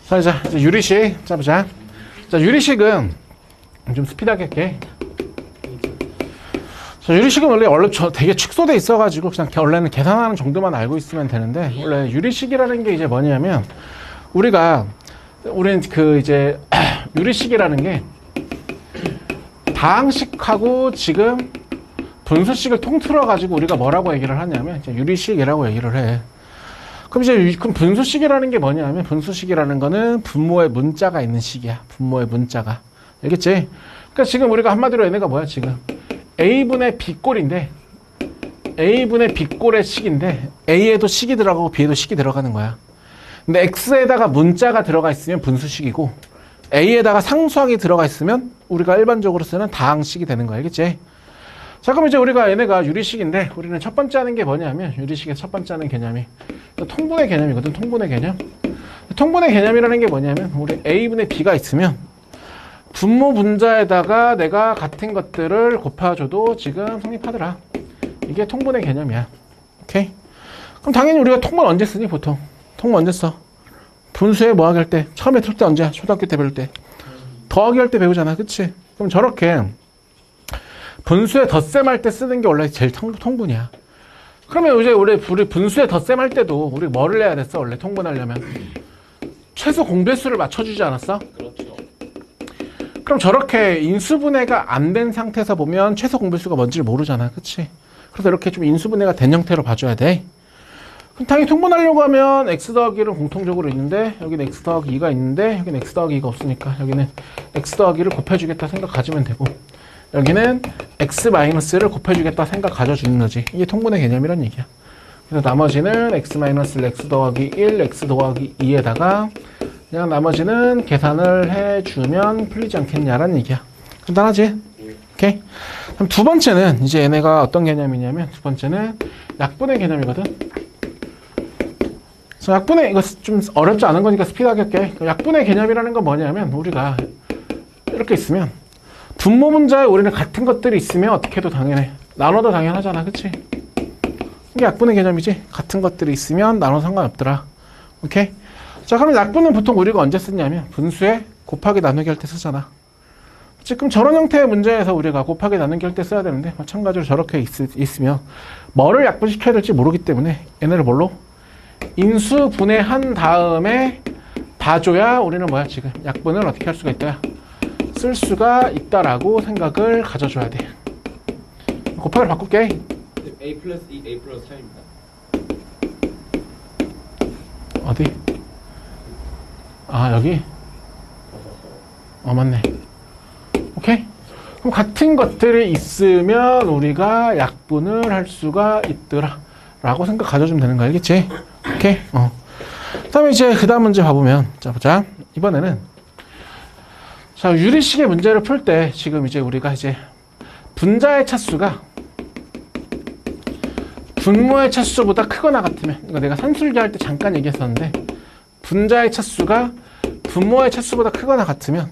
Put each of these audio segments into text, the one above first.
자, 이제 유리식 짜보자. 자, 유리식은 좀 스피드하게 할게. 자, 유리식은 원래 되게 축소돼 있어가지고 그냥 원래는 계산하는 정도만 알고 있으면 되는데, 원래 유리식이라는 게 이제 뭐냐면 우리는 그 이제 유리식이라는 게 다항식하고 지금 분수식을 통틀어 가지고 우리가 뭐라고 얘기를 하냐면 이제 유리식이라고 얘기를 해. 그럼 이제 그럼 분수식이라는 게 뭐냐면, 분수식이라는 거는 분모의 문자가 있는 식이야. 분모의 문자가. 알겠지? 그러니까 지금 우리가 한마디로 얘네가 뭐야 지금? A분의 B꼴인데, A분의 B꼴의 식인데 A에도 식이 들어가고 B에도 식이 들어가는 거야. 근데 X에다가 문자가 들어가 있으면 분수식이고, A에다가 상수항이 들어가 있으면 우리가 일반적으로 쓰는 다항식이 되는 거야. 알겠지? 자, 그럼 이제 우리가 얘네가 유리식인데, 우리는 첫 번째 하는 게 뭐냐면, 유리식의 첫 번째 하는 개념이 통분의 개념이거든. 통분의 개념. 통분의 개념이라는 게 뭐냐면, 우리 A분의 B가 있으면 분모 분자에다가 내가 같은 것들을 곱해줘도 지금 성립하더라. 이게 통분의 개념이야. 오케이? 그럼 당연히 우리가 통분 언제 쓰니? 보통 통분 언제 써? 분수에 뭐하기 할 때, 처음에 틀 때 언제야? 초등학교 때 배울 때 더하기 할 때 배우잖아. 그치? 그럼 저렇게 분수에 덧셈 할 때 쓰는 게 원래 제일 통분이야. 그러면 이제 우리 분수에 덧셈 할 때도 우리 뭐를 해야 됐어? 원래 통분하려면 최소 공배수를 맞춰주지 않았어? 그렇죠. 그럼 저렇게 인수분해가 안 된 상태에서 보면 최소 공배수가 뭔지를 모르잖아. 그치? 그래서 이렇게 좀 인수분해가 된 형태로 봐줘야 돼. 그럼 당연히 통분하려고 하면 x 더하기 1은 공통적으로 있는데, 여기는 x 더하기 2가 있는데, 여기는 x 더하기 2가 없으니까 여기는 x 더하기를 곱해주겠다 생각 가지면 되고, 여기는 x 마이너스를 곱해주겠다 생각 가져주는 거지. 이게 통분의 개념이란 얘기야. 그래서 나머지는 x 마이너스를 x 더하기 1, x 더하기 2에다가 그냥 나머지는 계산을 해주면 풀리지 않겠냐라는 얘기야. 간단하지? 오케이? 그럼 두 번째는 이제 얘네가 어떤 개념이냐면, 두 번째는 약분의 개념이거든. 그래서 약분의, 이거 좀 어렵지 않은 거니까 스피드하게 할게. 약분의 개념이라는 건 뭐냐면, 우리가 이렇게 있으면 분모 분자에 우리는 같은 것들이 있으면 어떻게 해도 당연해. 나눠도 당연하잖아. 그치? 이게 약분의 개념이지. 같은 것들이 있으면 나눠도 상관없더라. 오케이? 자, 그럼 약분은 보통 우리가 언제 쓰냐면 분수에 곱하기 나누기 할 때 쓰잖아. 지금 저런 형태의 문제에서 우리가 곱하기 나누기 할 때 써야 되는데, 마찬가지로 저렇게 있으면 뭐를 약분시켜야 될지 모르기 때문에 얘네를 뭘로? 인수분해한 다음에 봐줘야 우리는 뭐야 지금 약분을 어떻게 할 수가 있다? 쓸 수가 있다라고 생각을 가져줘야 돼. 곱하기를 바꿀게. A 플러스 2, A 플러스 3입니다. 어디? 아, 여기? 맞네. 오케이? 그럼 같은 것들이 있으면 우리가 약분을 할 수가 있더라 라고 생각 가져주면 되는 거 알겠지? 오케이? 그 다음에 이제 그 다음 문제 봐보면, 자, 보자. 이번에는 자, 유리식의 문제를 풀 때 지금 이제 우리가 이제 분자의 차수가 분모의 차수보다 크거나 같으면, 이거 내가 산술기 할 때 잠깐 얘기했었는데, 분자의 차수가 분모의 차수보다 크거나 같으면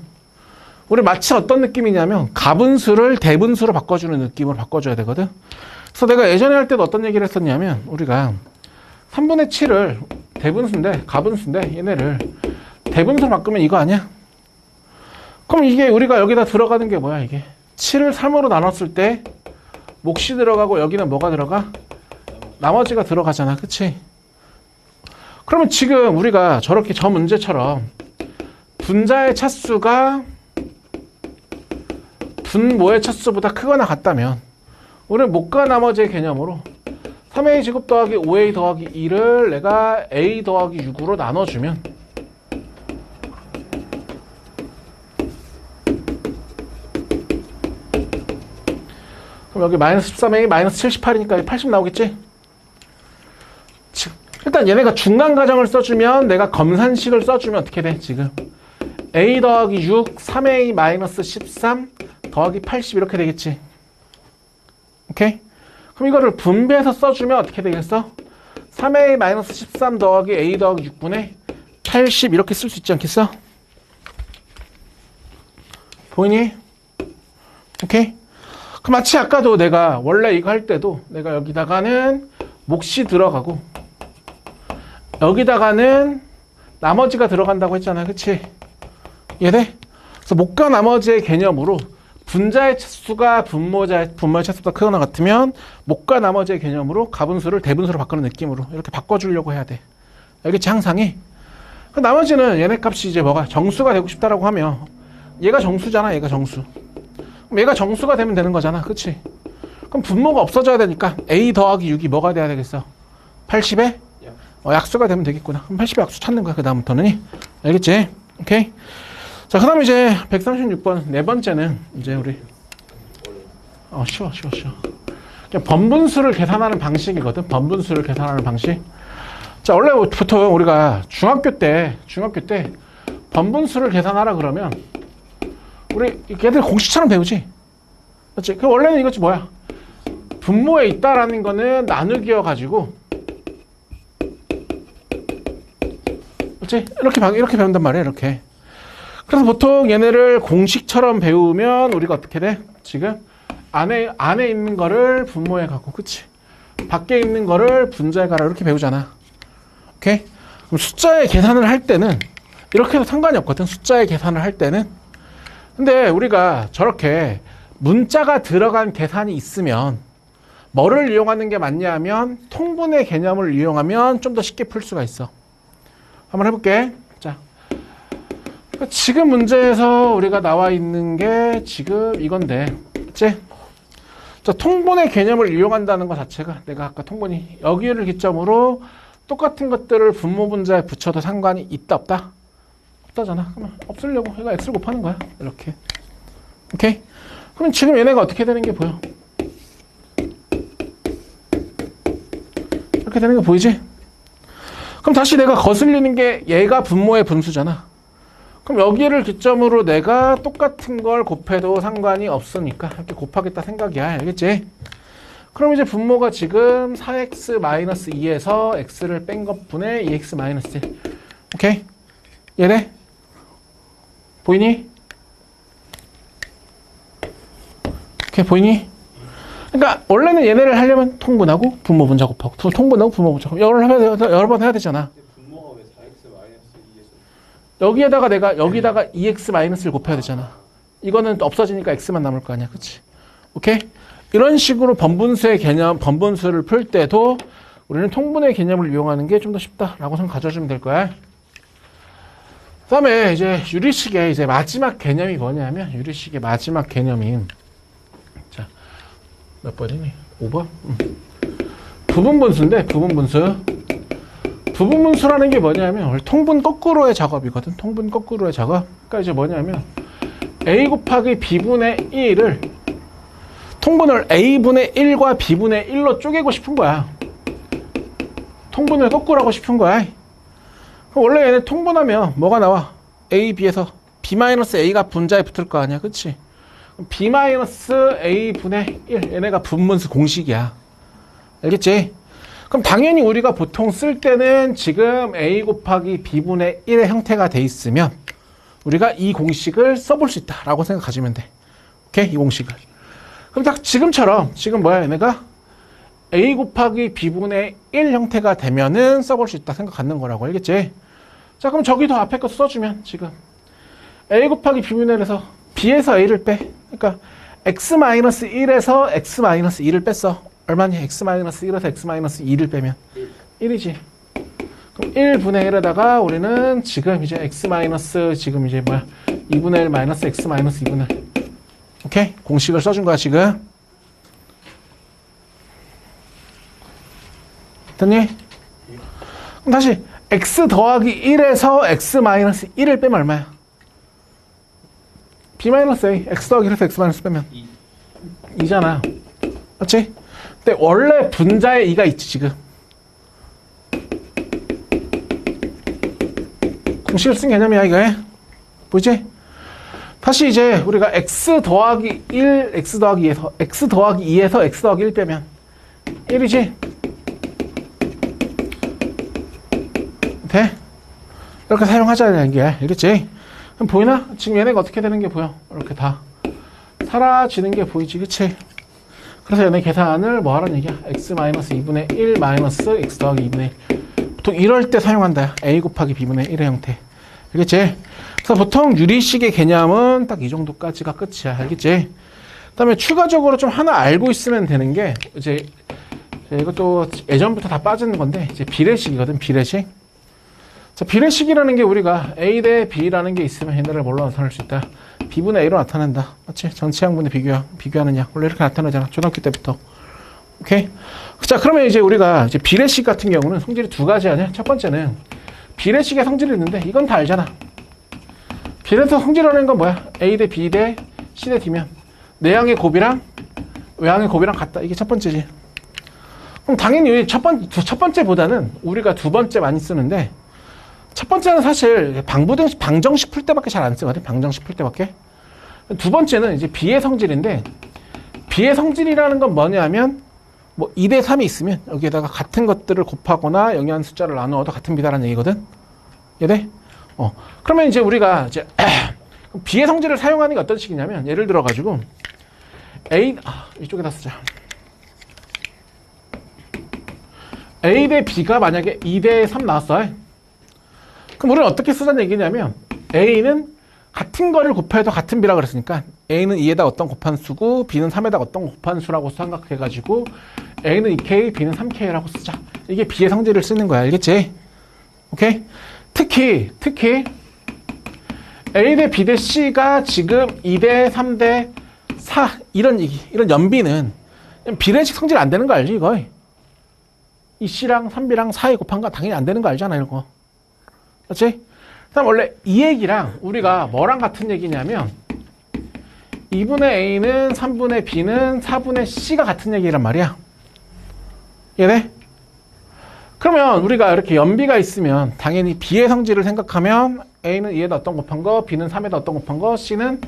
우리 마치 어떤 느낌이냐면 가분수를 대분수로 바꿔주는 느낌으로 바꿔줘야 되거든. 그래서 내가 예전에 할 때도 어떤 얘기를 했었냐면, 우리가 3분의 7을 대분수인데, 가분수인데 얘네를 대분수로 바꾸면 이거 아니야? 그럼 이게 우리가 여기다 들어가는 게 뭐야? 이게 7을 3으로 나눴을 때 몫이 들어가고 여기는 뭐가 들어가? 나머지가 들어가잖아. 그치? 그러면 지금 우리가 저렇게 저 문제처럼 분자의 차수가 분모의 차수보다 크거나 같다면 우리는 몫과 나머지의 개념으로 3a 제곱 더하기 5a 더하기 2를 내가 a 더하기 6으로 나눠주면, 그럼 여기 마이너스 13a 마이너스 78이니까 80 나오겠지? 일단 얘네가 중간 가정을 써주면, 내가 검산식을 써주면 어떻게 돼? 지금 a 더하기 6 3a 마이너스 13 더하기 80 이렇게 되겠지? 오케이? 그럼 이거를 분배해서 써주면 어떻게 되겠어? 3a 마이너스 13 더하기 a 더하기 6분의 80 이렇게 쓸 수 있지 않겠어? 보이니? 오케이? 그 마치 아까도 내가 원래 이거 할 때도 내가 여기다가는 몫이 들어가고 여기다가는 나머지가 들어간다고 했잖아. 그치? 이해돼? 그래서 목과 나머지의 개념으로 분자의 차수가 분모의 차수보다 크거나 같으면 목과 나머지의 개념으로 가분수를 대분수로 바꾸는 느낌으로 이렇게 바꿔주려고 해야 돼. 알겠지? 항상이. 나머지는 얘네 값이 이제 뭐가 정수가 되고 싶다라고 하면 얘가 정수잖아. 얘가 정수. 그럼 얘가 정수가 되면 되는 거잖아. 그치? 그럼 분모가 없어져야 되니까 a 더하기 6이 뭐가 돼야 되겠어? 80에? 약수가 되면 되겠구나. 그럼 80의 약수 찾는 거야. 그 다음부터는. 알겠지? 오케이? 자, 그 다음에 이제 136번 네 번째는 이제 우리 쉬워. 그냥 번분수를 계산하는 방식이거든. 번분수를 계산하는 방식. 자, 원래 보통 우리가 중학교 때 번분수를 계산하라 그러면 우리 걔들 공식처럼 배우지. 그렇지? 그 원래는 이거지 뭐야? 분모에 있다라는 거는 나누기여 가지고, 그렇지? 이렇게 배운단 말이야. 이렇게. 그래서 보통 얘네를 공식처럼 배우면 우리가 어떻게 돼? 지금 안에 있는 거를 분모에 갖고, 그치? 밖에 있는 거를 분자에 가라 이렇게 배우잖아. 오케이? 그럼 숫자의 계산을 할 때는 이렇게 해도 상관이 없거든. 숫자의 계산을 할 때는. 근데 우리가 저렇게 문자가 들어간 계산이 있으면 뭐를 이용하는 게 맞냐 하면 통분의 개념을 이용하면 좀 더 쉽게 풀 수가 있어. 한번 해볼게. 자, 지금 문제에서 우리가 나와 있는 게 지금 이건데, 그치? 자, 통분의 개념을 이용한다는 것 자체가 내가 아까 통분이 여기를 기점으로 똑같은 것들을 분모 분자에 붙여도 상관이 있다 없다? 없다잖아. 그러면 없으려고 얘가 x를 곱하는 거야. 이렇게. 오케이? 그럼 지금 얘네가 어떻게 되는 게 보여? 이렇게 되는 게 보이지? 그럼 다시 내가 거슬리는 게 얘가 분모의 분수잖아. 그럼 여기를 기점으로 내가 똑같은 걸 곱해도 상관이 없으니까 이렇게 곱하겠다 생각이야. 알겠지? 그럼 이제 분모가 지금 4x-2에서 x를 뺀 것분의 2x-1. 오케이? 얘네? 보이니? 오케이, 보이니? 그러니까 원래는 얘네를 하려면 통분하고 분모 분자 곱하고 통분하고 분모 분자 곱하고 여러 번 해야 되잖아. 분모가 왜 4x-2에서 여기에다가 내가 여기다가 2x-를 곱해야 되잖아. 이거는 없어지니까 x만 남을 거 아니야. 그치? 오케이? 이런 식으로 번분수의 개념, 번분수를 풀 때도 우리는 통분의 개념을 이용하는 게 좀 더 쉽다라고 생각 가져주면 될 거야. 그 다음에 이제 유리식의 이제 마지막 개념이 뭐냐면, 유리식의 마지막 개념인, 자, 몇 번이니? 5번? 부분분수인데, 부분분수. 부분분수라는 게 뭐냐면, 원래 통분 거꾸로의 작업이거든. 통분 거꾸로의 작업. 그러니까 이제 뭐냐면, a 곱하기 b분의 1을 통분을 a분의 1과 b분의 1로 쪼개고 싶은 거야. 통분을 거꾸로 하고 싶은 거야. 원래 얘네 통분하면 뭐가 나와? a, b에서 b-a가 분자에 붙을 거 아니야. 그치? b-a분의 1. 얘네가 분분수 공식이야. 알겠지? 그럼 당연히 우리가 보통 쓸 때는 지금 a 곱하기 b분의 1의 형태가 돼 있으면 우리가 이 공식을 써볼 수 있다라고 생각하시면 돼. 오케이? 이 공식을. 그럼 딱 지금처럼, 지금 뭐야, 얘네가? a 곱하기 b분의 1 형태가 되면은 써볼 수 있다 생각 갖는 거라고. 알겠지? 자, 그럼 저기도 앞에 거 써주면, 지금. a 곱하기 b분의 1에서 b에서 a를 빼. 그러니까, x-1에서 x-2를 뺐어. 얼마니? x-1에서 x-2를 빼면 1이지. 그럼 1분의 1에다가 우리는 지금 이제 x- 지금 이제 뭐야? 2분의 1 마이너스 x 마이너스 2분의 1. 오케이? 공식을 써준 거야, 지금. 됐니? 그럼 다시 x 더하기 1에서 x 마이너스 1을 빼면 얼마야? b 마이너스 a. x 더하기 1에서 x 마이너스 빼면 2잖아. 맞지? 근데 원래 분자에 2가 있지, 지금. 공식을 쓴 개념이야, 이거. 보이지? 다시 이제 우리가 x 더하기 1, x 더하기 2에서 x 더하기 2에서 x 더하기 1 빼면 1이지? 돼? 이렇게 사용하자는 게 알겠지? 그럼 보이나? 지금 얘네가 어떻게 되는 게 보여? 이렇게 다 사라지는 게 보이지, 그치? 그래서 얘네 계산을 뭐 하라는 얘기야? x-2분의 1 마이너스 x 더하기 2분의 1 보통 이럴 때 사용한다. A 곱하기 B분의 1의 형태. 알겠지? 그래서 보통 유리식의 개념은 딱 이 정도까지가 끝이야. 알겠지? 그 다음에 추가적으로 좀 하나 알고 있으면 되는 게, 이제 이것도 예전부터 다 빠지는 건데, 이제 비례식이거든, 비례식. 자, 비례식이라는 게 우리가 A 대 B라는 게 있으면 얘네를 뭘로 나타낼 수 있다? B분의 A로 나타낸다. 맞지? 전체 양분의 비교하는 양. 원래 이렇게 나타나잖아. 초등학교 때부터. 오케이? 자, 그러면 이제 우리가 이제 비례식 같은 경우는 성질이 두 가지 아니야? 첫 번째는 비례식의 성질이 있는데, 이건 다 알잖아. 비례식 성질이라는 건 뭐야? A 대 B 대 C 대 D면 내항의 곱이랑 외항의 곱이랑 같다. 이게 첫 번째지. 그럼 당연히 첫 번째보다는 우리가 두 번째 많이 쓰는데, 첫 번째는 사실 방정식 풀 때밖에 잘 안 쓰거든. 방정식 풀 때밖에. 두 번째는 이제 B의 성질인데, B의 성질이라는 건 뭐냐면, 뭐 2대 3이 있으면 여기에다가 같은 것들을 곱하거나 영이한 숫자를 나누어도 같은 비다라는 얘기거든. 이해돼? 그러면 이제 우리가 이제 B의 성질을 사용하는 게 어떤 식이냐면, 예를 들어 가지고 이쪽에다 쓰자. A 대 B가 만약에 2대 3 나왔어. 그럼 우리는 어떻게 쓰자는 얘기냐면, A는 같은 거를 곱해도 같은 B라 그랬으니까 A는 2에다 어떤 곱한 수고 B는 3에다 어떤 곱한 수라고 생각해가지고 A는 2K, B는 3K라고 쓰자. 이게 B의 성질을 쓰는 거야. 알겠지? 오케이? 특히 A 대 B 대 C가 지금 2대 3 대 4 이런 연비는 비례식 성질 안 되는 거 알지 이거? 이 C랑 3B랑 4에 곱한 거 당연히 안 되는 거 알잖아 이런 거. 그렇지? 그다음 원래 이 얘기랑 우리가 뭐랑 같은 얘기냐면 2분의 A는 3분의 B는 4분의 C가 같은 얘기란 말이야. 이해돼? 그러면 우리가 이렇게 연비가 있으면 당연히 B의 성질을 생각하면 A는 2에다 어떤 곱한 거, B는 3에다 어떤 곱한 거, C는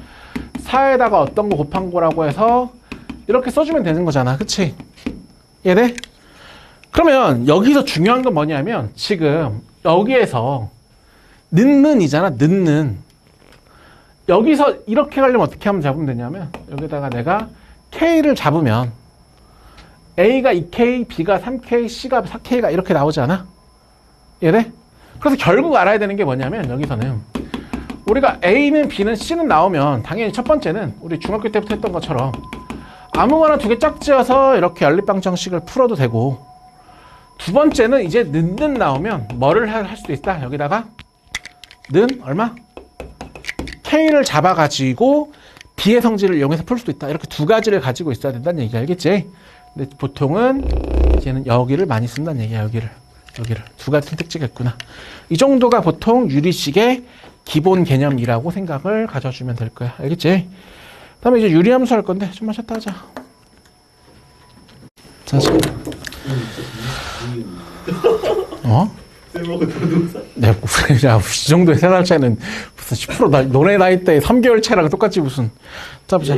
4에다가 어떤 거 곱한 거라고 해서 이렇게 써주면 되는 거잖아. 그치? 이해돼? 그러면 여기서 중요한 건 뭐냐면 지금 여기에서 는이잖아. 는. 여기서 이렇게 가려면 어떻게 하면 잡으면 되냐면 여기다가 내가 K를 잡으면 A가 2K, B가 3K, C가 4K가 이렇게 나오지 않아? 이해돼? 그래서 결국 알아야 되는 게 뭐냐면 여기서는 우리가 A는 B는 C는 나오면 당연히 첫 번째는 우리 중학교 때부터 했던 것처럼 아무거나 두 개 짝지어서 이렇게 연립방정식을 풀어도 되고, 두 번째는 이제 는 나오면 뭐를 할 수도 있다. 여기다가 는 얼마? K를 잡아가지고 B의 성질을 이용해서 풀 수도 있다. 이렇게 두 가지를 가지고 있어야 된다는 얘기 알겠지? 근데 보통은 이제는 여기를 많이 쓴다는 얘기야. 여기를 두 가지 특징이 있구나. 이 정도가 보통 유리식의 기본 개념이라고 생각을 가져주면 될 거야. 알겠지? 다음에 이제 유리함수 할 건데 좀만 쉬었다 하자. 자, 지금 네, 이 정도의 세 살 차이는 무슨 10% 너네 나이 때 3개월 차이랑 똑같지 무슨. 자, 보자.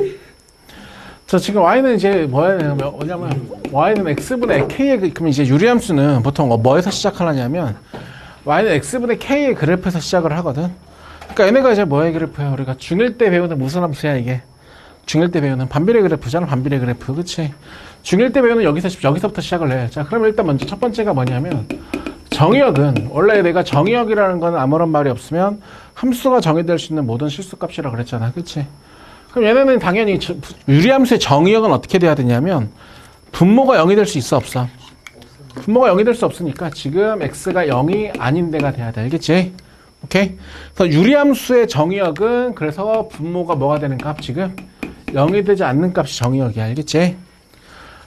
자, 지금 y는 이제 뭐냐면 y는 x분의 k의, 그러면 이제 유리함수는 보통 뭐에서 시작하느냐면 y는 x분의 k의 그래프에서 시작을 하거든. 그러니까 얘네가 이제 뭐의 그래프야? 우리가 중1 때 배우는 무슨 함수야 이게? 중1 때 배우는 반비례 그래프잖아. 반비례 그래프. 그치? 중1 때 배우는 여기서부터 시작을 해. 자, 그러면 일단 먼저 첫 번째가 뭐냐면 정의역은 원래 내가 정의역이라는 건 아무런 말이 없으면 함수가 정의될 수 있는 모든 실수값이라고 그랬잖아. 그치? 그럼 얘네는 당연히 유리함수의 정의역은 어떻게 돼야 되냐면 분모가 0이 될 수 있어 없어? 분모가 0이 될 수 없으니까 지금 x가 0이 아닌 데가 돼야 돼. 알겠지? 오케이? 그래서 유리함수의 정의역은 그래서 분모가 뭐가 되는 값? 지금 0이 되지 않는 값이 정의역이야. 알겠지?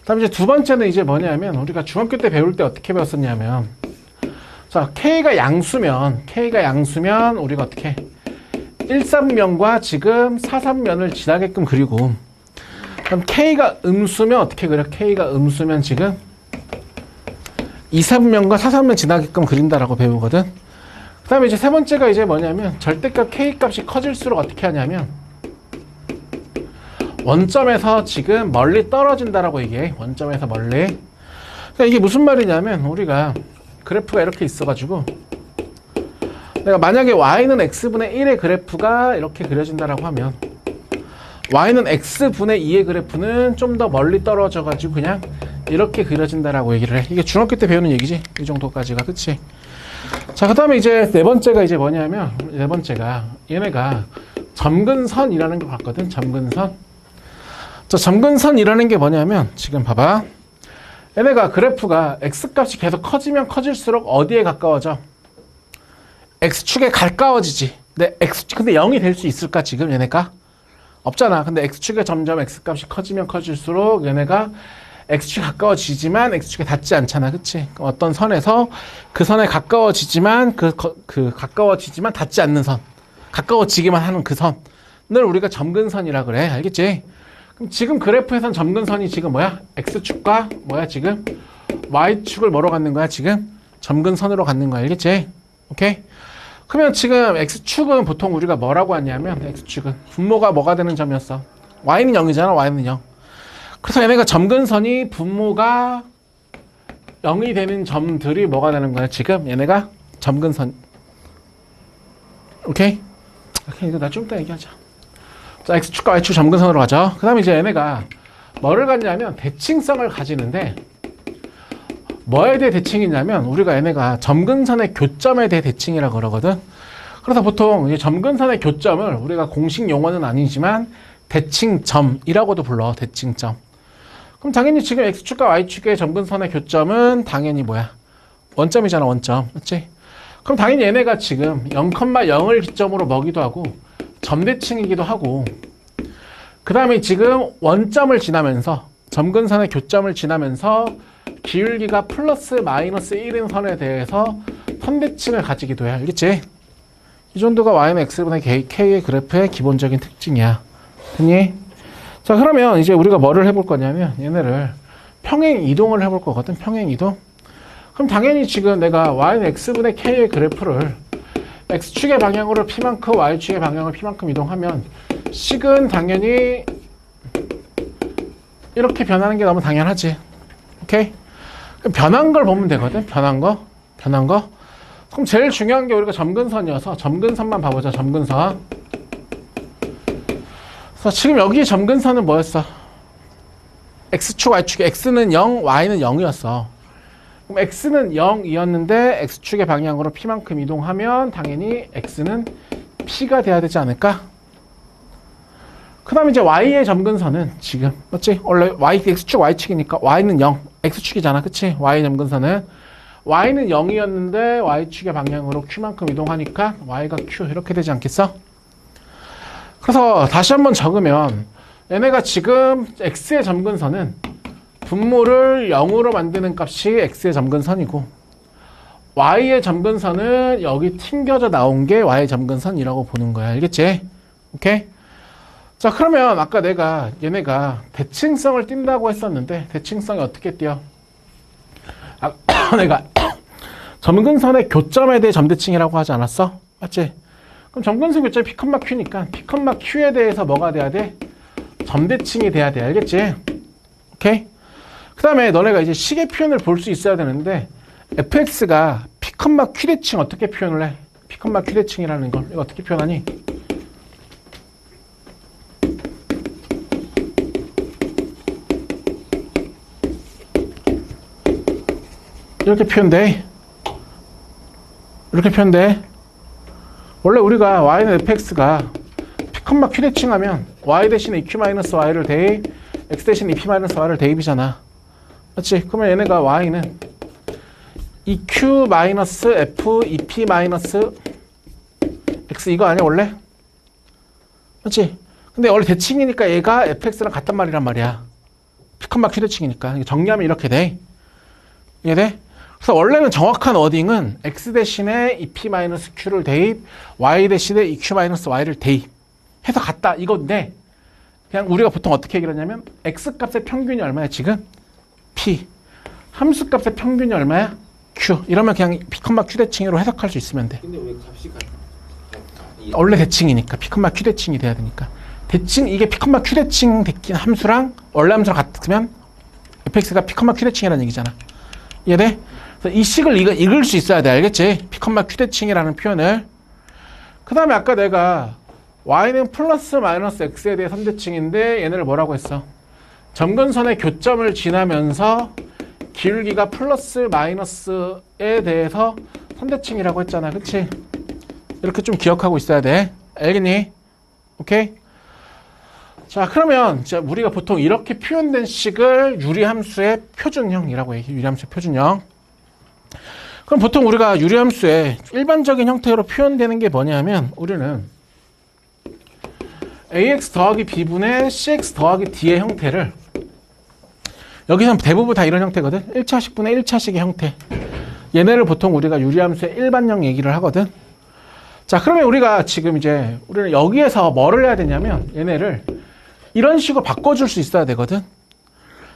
다음 이제 두 번째는 이제 뭐냐면 우리가 중학교 때 배울 때 어떻게 배웠었냐면, 자, K가 양수면 우리가 어떻게 1,3면과 지금 4,3면을 지나게끔 그리고, 그럼 K가 음수면 어떻게 그려? K가 음수면 지금 2,3면과 4,3면 지나게끔 그린다라고 배우거든. 그 다음에 이제 세 번째가 이제 뭐냐면 절대값 K 값이 커질수록 어떻게 하냐면 원점에서 지금 멀리 떨어진다라고 얘기해. 원점에서 멀리. 그러니까 이게 무슨 말이냐면 우리가 그래프가 이렇게 있어가지고 내가 만약에 y는 x분의 1의 그래프가 이렇게 그려진다라고 하면 y는 x분의 2의 그래프는 좀 더 멀리 떨어져가지고 그냥 이렇게 그려진다라고 얘기를 해. 이게 중학교 때 배우는 얘기지. 이 정도까지가. 그치? 자, 그 다음에 이제 네 번째가 이제 뭐냐면, 네 번째가 얘네가 점근선이라는 걸 봤거든. 점근선. 자, 점근선이라는 게 뭐냐면, 지금 봐봐. 얘네가 그래프가 x값이 계속 커지면 커질수록 어디에 가까워져? x축에 가까워지지. 근데 0이 될 수 있을까, 지금 얘네가? 없잖아. 근데 x축에 점점 x값이 커지면 커질수록 얘네가 x축에 가까워지지만 x축에 닿지 않잖아. 그치? 어떤 선에서 그 선에 가까워지지만 가까워지지만 닿지 않는 선. 가까워지기만 하는 그 선을 우리가 점근선이라 그래. 알겠지? 그럼 지금 그래프에선 점근선이 지금 뭐야? x축과 뭐야 지금? y축을 뭐로 갖는 거야 지금? 점근선으로 갖는 거야. 알겠지? 오케이? 그러면 지금 x축은 보통 우리가 뭐라고 하냐면 x축은 분모가 뭐가 되는 점이었어? y는 0이잖아. y는 0. 그래서 얘네가 점근선이 분모가 0이 되는 점들이 뭐가 되는 거야? 지금 얘네가 점근선. 오케이? 오케이, 이거 나 좀 이따 얘기하자. 자, x축과 y축 점근선으로 가죠. 그 다음에 이제 얘네가 뭐를 갖냐면 대칭성을 가지는데 뭐에 대해 대칭이냐면 우리가 얘네가 점근선의 교점에 대해 대칭이라고 그러거든. 그래서 보통 이 점근선의 교점을 우리가 공식 용어는 아니지만 대칭점이라고도 불러. 대칭점. 그럼 당연히 지금 x축과 y축의 점근선의 교점은 당연히 뭐야? 원점이잖아. 원점. 맞지? 그럼 당연히 얘네가 지금 0,0을 기점으로 먹기도 하고 점대칭이기도 하고 그 다음에 지금 원점을 지나면서 점근선의 교점을 지나면서 기울기가 플러스 마이너스 1인 선에 대해서 선대칭을 가지기도 해. 알겠지? 이 정도가 y는 x분의 k의 그래프의 기본적인 특징이야. 됐니? 자, 그러면 이제 우리가 뭐를 해볼 거냐면 얘네를 평행 이동을 해볼 거거든. 평행 이동. 그럼 당연히 지금 내가 y는 x분의 k의 그래프를 x축의 방향으로 p만큼 y축의 방향을 p만큼 이동하면 식은 당연히 이렇게 변하는 게 너무 당연하지. 오케이? 변한 걸 보면 되거든. 변한 거. 그럼 제일 중요한 게 우리가 점근선이어서 점근선만 봐보자. 점근선. 그래서 지금 여기 점근선은 뭐였어? x축, y축. x는 0, y는 0이었어. 그럼 x는 0이었는데 x축의 방향으로 p만큼 이동하면 당연히 x는 p가 돼야 되지 않을까? 그 다음에 이제 y의 점근선은 지금 맞지? 원래 x축 y축이니까 y는 0, x축이잖아. 그치? y의 점근선은 y는 0이었는데 y축의 방향으로 q만큼 이동하니까 y가 q 이렇게 되지 않겠어? 그래서 다시 한번 적으면 얘네가 지금 x의 점근선은 분모를 0으로 만드는 값이 x의 점근선이고 y의 점근선은 여기 튕겨져 나온 게 y의 점근선이라고 보는 거야. 알겠지? 오케이? 자, 그러면 아까 내가 얘네가 대칭성을 띈다고 했었는데 대칭성이 어떻게 띄어? 내가 점근선의 교점에 대해 점대칭이라고 하지 않았어? 맞지? 그럼 점근선 교점이 P, Q니까 P, Q에 대해서 뭐가 돼야 돼? 점대칭이 돼야 돼. 알겠지? 오케이? 그 다음에 너네가 이제 식의 표현을 볼 수 있어야 되는데 fx가 P, Q 대칭 어떻게 표현을 해? P, Q 대칭이라는 걸 이거 어떻게 표현하니? 이렇게 표현돼. 이렇게 표현돼. 원래 우리가 y는 fx가 P, Q 대칭하면 y 대신에 eq-y를 대입, x 대신에 ep-y를 대입이잖아. 맞지? 그러면 얘네가 y는 eq-f, ep-x 이거 아니야 원래? 맞지? 근데 원래 대칭이니까 얘가 fx랑 같단 말이란 말이야. P, Q 대칭이니까. 정리하면 이렇게 돼. 이해돼? 그래서 원래는 정확한 워딩은 x 대신에 ep-q를 대입, y 대신에 eq-y를 대입 해서 같다 이건데 그냥 우리가 보통 어떻게 얘기를 하냐면 x값의 평균이 얼마야 지금? p. 함수값의 평균이 얼마야? q. 이러면 그냥 p, q 대칭으로 해석할 수 있으면 돼. 근데 왜 값이 원래 대칭이니까 p, q 대칭이 돼야 되니까. 대칭 이게 p, q 대칭 대칭 함수랑 원래 함수랑 같으면 fx가 p, q 대칭이라는 얘기잖아. 이해돼? 그래서 이 식을 읽을 수 있어야 돼. 알겠지? P, Q 대칭이라는 표현을. 그 다음에 아까 내가 y는 플러스 마이너스 x에 대해 선대칭인데 얘네를 뭐라고 했어? 점근선의 교점을 지나면서 기울기가 플러스 마이너스에 대해서 선대칭이라고 했잖아. 그치? 이렇게 좀 기억하고 있어야 돼. 알겠니? 오케이? 자, 그러면 이제 우리가 보통 이렇게 표현된 식을 유리함수의 표준형이라고 얘기해. 유리함수의 표준형. 그럼 보통 우리가 유리함수의 일반적인 형태로 표현되는 게 뭐냐면 우리는 ax 더하기 b분의 cx 더하기 d의 형태를 여기서는 대부분 다 이런 형태거든. 1차식분의 1차식의 형태. 얘네를 보통 우리가 유리함수의 일반형 얘기를 하거든. 자, 그러면 우리가 지금 이제 우리는 여기에서 뭐를 해야 되냐면 얘네를 이런 식으로 바꿔줄 수 있어야 되거든.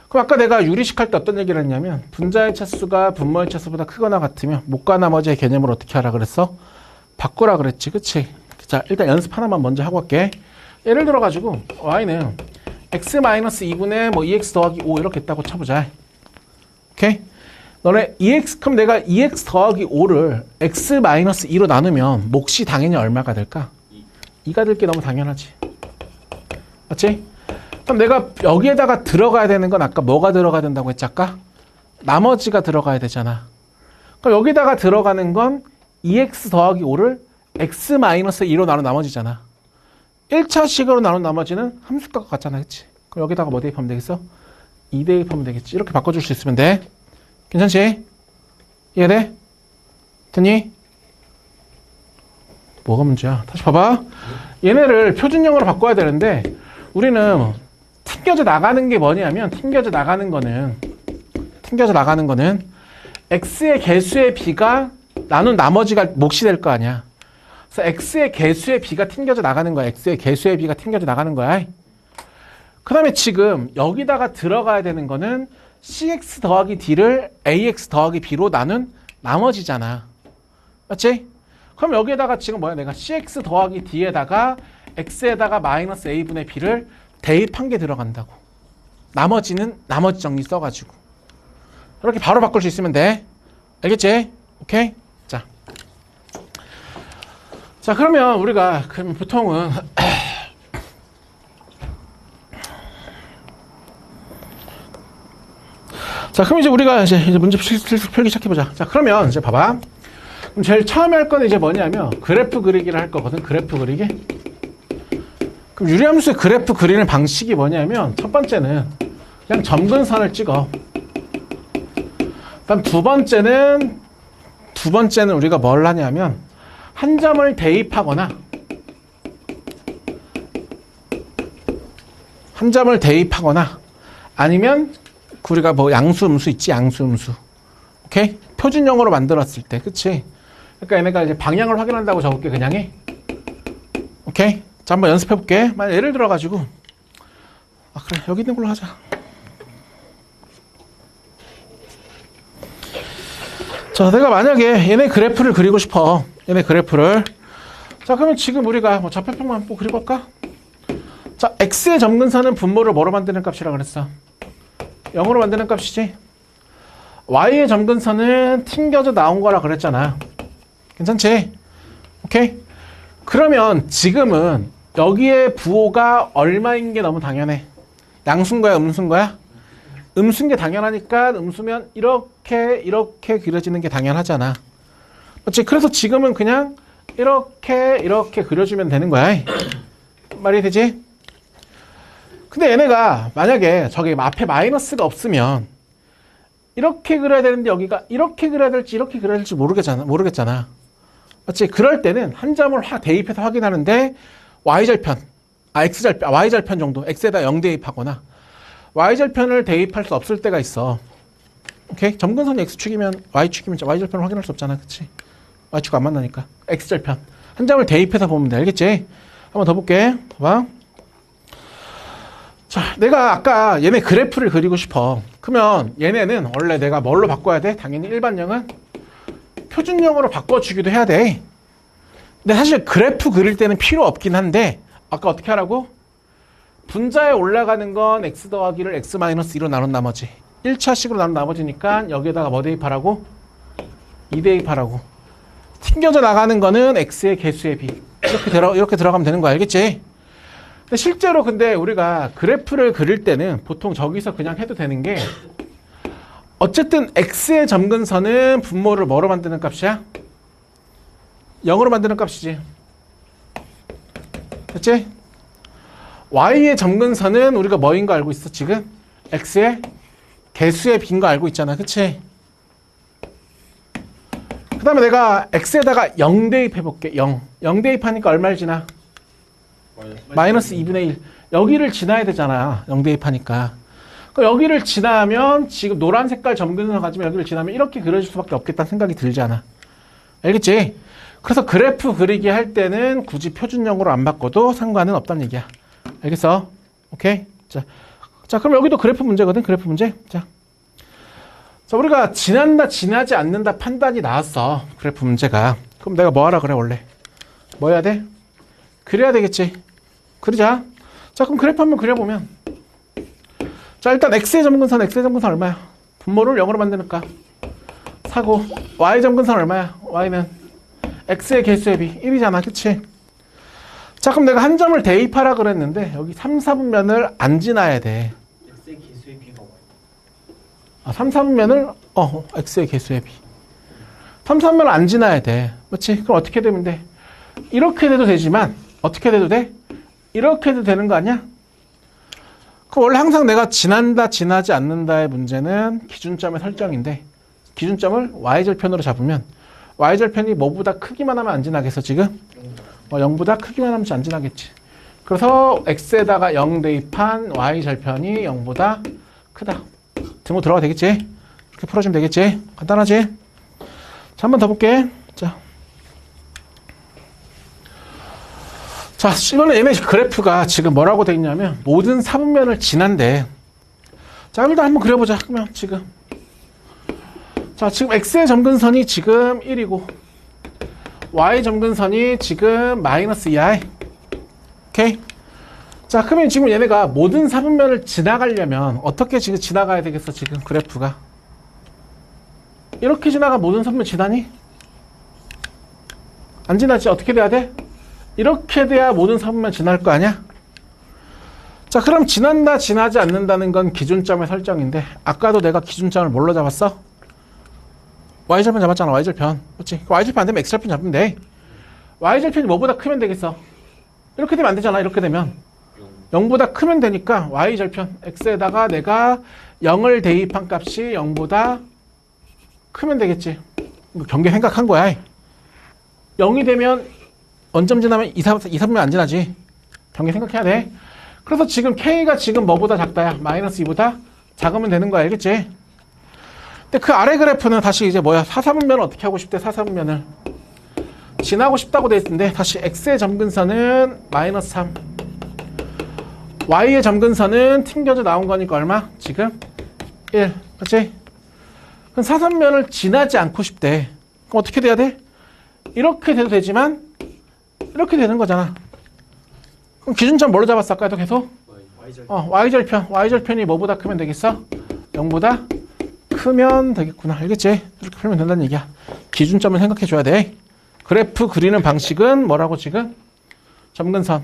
그럼 아까 내가 유리식 할 때 어떤 얘기를 했냐면 분자의 차수가 분모의 차수보다 크거나 같으면 못과 나머지의 개념을 어떻게 하라 그랬어? 바꾸라 그랬지. 그치? 자, 일단 연습 하나만 먼저 하고 갈게. 예를 들어 가지고 y는 x-2분의 뭐 2x 더하기 5 이렇게 했다고 쳐보자. 오케이? 너네 2x, 그럼 내가 2x 더하기 5를 x-2로 나누면 몫이 당연히 얼마가 될까? 2가 될 게 너무 당연하지. 맞지? 그럼 내가 여기에다가 들어가야 되는 건 아까 뭐가 들어가야 된다고 했지 아까? 나머지가 들어가야 되잖아. 그럼 여기다가 들어가는 건 2x 더하기 5를 x-2로 나눈 나머지잖아. 1차식으로 나눈 나머지는 함수값과 같잖아. 그치? 그럼 여기다가 뭐 대입하면 되겠어? 2 대입하면 되겠지. 이렇게 바꿔줄 수 있으면 돼. 괜찮지? 이해돼? 됐니? 뭐가 문제야? 다시 봐봐. 얘네를 표준형으로 바꿔야 되는데 우리는 튕겨져 나가는 게 뭐냐면 튕겨져 나가는 거는 x의 개수의 b가 나눈 나머지가 몫이 될 거 아니야. 그래서 x의 개수의 b가 튕겨져 나가는 거야. x의 개수의 b가 튕겨져 나가는 거야. 그 다음에 지금 여기다가 들어가야 되는 거는 cx 더하기 d를 ax 더하기 b로 나눈 나머지잖아. 맞지? 그럼 여기에다가 지금 뭐야? 내가 cx 더하기 d에다가 x에다가 마이너스 a분의 b를 대입한 게 들어간다고. 나머지는 나머지 정리 써가지고. 이렇게 바로 바꿀 수 있으면 돼. 알겠지? 오케이? 자. 자, 그러면 우리가 그럼 보통은 자, 그럼 이제 우리가 이제 문제 풀기 시작해보자. 자, 그러면 이제 봐봐. 그럼 제일 처음에 할 거는 이제 뭐냐면 그래프 그리기를 할 거거든. 그래프 그리기. 그럼 유리함수의 그래프 그리는 방식이 뭐냐면 첫 번째는 그냥 점근선을 찍어. 그다음 두 번째는 우리가 뭘 하냐면 한 점을 대입하거나 아니면 우리가 뭐 양수 음수 있지. 양수 음수. 오케이? 표준형으로 만들었을 때. 그치? 그러니까 얘네가 이제 방향을 확인한다고 적을게. 그냥 해. 오케이? 자, 한번 연습해 볼게. 만약 예를 들어 가지고 그래. 여기 있는 걸로 하자. 자, 내가 만약에 얘네 그래프를 그리고 싶어. 얘네 그래프를. 자, 그러면 지금 우리가 뭐 좌표평만 한번 그려 볼까? 자, x의 점근선은 분모를 뭐로 만드는 값이라 그랬어? 0으로 만드는 값이지. y의 점근선은 튕겨져 나온 거라 그랬잖아. 괜찮지? 오케이? 그러면 지금은 여기에 부호가 얼마인 게 너무 당연해. 양수인 거야, 음수인 거야? 음수인 게 당연하니까 음수면 이렇게 그려지는 게 당연하잖아. 그렇지? 그래서 지금은 그냥 이렇게 그려주면 되는 거야. 말이 되지? 근데 얘네가 만약에 저기 앞에 마이너스가 없으면 이렇게 그려야 되는데 여기가 이렇게 그려야 될지 이렇게 그려야 될지 모르겠잖아. 맞지? 그럴 때는 한 점을 대입해서 확인하는데 y절편 정도 x에다 0 대입하거나 y절편을 대입할 수 없을 때가 있어. 오케이? 점근선이 x축이면 y축이면 y절편을 확인할 수 없잖아. 그치? y축 안 만나니까. x절편. 한 점을 대입해서 보면 돼. 알겠지? 한번 더 볼게. 봐봐. 자, 내가 아까 얘네 그래프를 그리고 싶어. 그러면 얘네는 원래 내가 뭘로 바꿔야 돼? 당연히 일반형은 표준형으로 바꿔주기도 해야 돼. 근데 사실 그래프 그릴 때는 필요 없긴 한데 아까 어떻게 하라고? 분자에 올라가는 건 x 더하기를 x-2로 나눈 나머지 1차식으로 나눈 나머지니까 여기에다가 뭐 대입하라고? 2 대입하라고. 튕겨져 나가는 거는 x의 개수의 b 이렇게 들어가면 되는 거 알겠지? 근데 실제로 근데 우리가 그래프를 그릴 때는 보통 저기서 그냥 해도 되는 게 어쨌든 x의 점근선은 분모를 뭐로 만드는 값이야? 0으로 만드는 값이지. 됐지? y의 점근선은 우리가 뭐인 거 알고 있어 지금? x의 개수의 b인 거 알고 있잖아. 그치? 그 다음에 내가 x에다가 0 대입해 볼게. 0 대입하니까 얼마를 지나? 마이너스 2분의 1. 여기를 지나야 되잖아. 0 대입하니까. 그럼 여기를 지나면 지금 노란 색깔 점근선 가지면 여기를 지나면 이렇게 그려질 수밖에 없겠다는 생각이 들잖아. 알겠지? 그래서 그래프 그리기 할 때는 굳이 표준형으로 안 바꿔도 상관은 없다는 얘기야. 알겠어? 오케이? 자, 그럼 여기도 그래프 문제거든. 그래프 문제. 자, 우리가 지난다, 지나지 않는다 판단이 나왔어. 그래프 문제가. 그럼 내가 뭐 하라 그래, 원래? 뭐 해야 돼? 그려야 되겠지. 그러자. 자, 그럼 그래프 한번 그려보면. 자, 일단 x의 점근선 얼마야? 분모를 0으로 만드니까. 사고, y 점근선 얼마야? y는 x의 개수의 b 1이잖아. 그치? 자, 그럼 내가 한 점을 대입하라 그랬는데 여기 3, 4분면을 안 지나야 돼. x의 개수의 b가 와요. 3, 4분면을 x의 개수의 b 3, 4분면을 안 지나야 돼. 그렇지? 그럼 어떻게 되면 돼? 이렇게 돼도 되지만 어떻게 돼도 돼? 이렇게 해도 되는 거 아니야? 그럼 원래 항상 내가 지난다, 지나지 않는다의 문제는 기준점의 설정인데 기준점을 y절편으로 잡으면 y절편이 뭐보다 크기만 하면 안 지나겠어 지금? 0보다 크기만 하면 안 지나겠지. 그래서 x에다가 0 대입한 y절편이 0보다 크다. 등호 들어가 되겠지? 이렇게 풀어주면 되겠지? 간단하지? 자, 한 번 더 볼게. 자, 이번에 얘네 그래프가 지금 뭐라고 돼 있냐면 모든 4분면을 지난대. 자, 일단 한번 그려보자. 그러면 지금 x의 점근선이 지금 1이고 y 점근선이 지금 마이너스 2i. 오케이? 자, 그러면 지금 얘네가 모든 4분면을 지나가려면 어떻게 지금 지나가야 되겠어, 지금 그래프가? 이렇게 지나가 모든 4분면 지나니? 안 지나지? 어떻게 돼야 돼? 이렇게 돼야 모든 4분면 지날 거 아니야? 자, 그럼 지난다, 지나지 않는다는 건 기준점의 설정인데 아까도 내가 기준점을 뭘로 잡았어? y절편 잡았잖아. y절편. 그렇지? y절편 안 되면 x절편 잡으면 돼. y절편이 뭐보다 크면 되겠어? 이렇게 되면 안 되잖아. 이렇게 되면 0보다 크면 되니까 y절편 x에다가 내가 0을 대입한 값이 0보다 크면 되겠지. 경계 생각한 거야. 0이 되면 원점 지나면 2, 3면 안 지나지. 경계 생각해야 돼. 그래서 지금 k가 지금 뭐보다 작다야? 마이너스 2보다 작으면 되는 거야. 알겠지? 근데 그 아래 그래프는 다시 이제 뭐야? 4, 4분면을 어떻게 하고 싶대? 4, 4분면을 지나고 싶다고 돼 있는데 다시 x의 점근선은 마이너스 3 y의 점근선은 튕겨져 나온 거니까 얼마? 지금 1. 그렇지? 그럼 4, 3면을 지나지 않고 싶대. 그럼 어떻게 돼야 돼? 이렇게 돼도 되지만 이렇게 되는 거잖아. 그럼 기준점 뭘로 잡았어? 아까도 계속? y절편. y절편이 뭐보다 크면 되겠어? 0보다 크면 되겠구나. 알겠지? 이렇게 풀면 된다는 얘기야. 기준점을 생각해 줘야 돼. 그래프 그리는 방식은 뭐라고 지금? 점근선.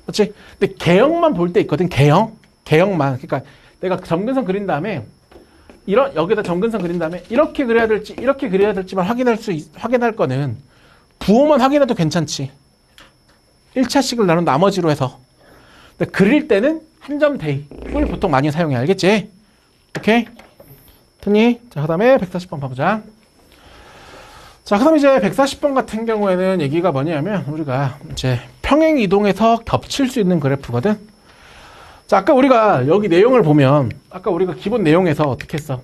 그렇지? 근데 개형만 볼 때 있거든. 개형만. 그러니까 내가 점근선 그린 다음에 여기다 점근선 그린 다음에 이렇게 그려야 될지 이렇게 그려야 될지만 확인할 거는 부호만 확인해도 괜찮지. 1차식을 나눈 나머지로 해서. 근데 그릴 때는 한 점 대입을 보통 많이 사용해. 알겠지? 오케이? 됐니? 자, 그 다음에 140번 봐보자. 자, 그 다음에 이제 140번 같은 경우에는 얘기가 뭐냐면 우리가 이제 평행 이동해서 겹칠 수 있는 그래프거든. 자, 아까 우리가 여기 내용을 보면 아까 우리가 기본 내용에서 어떻게 했어?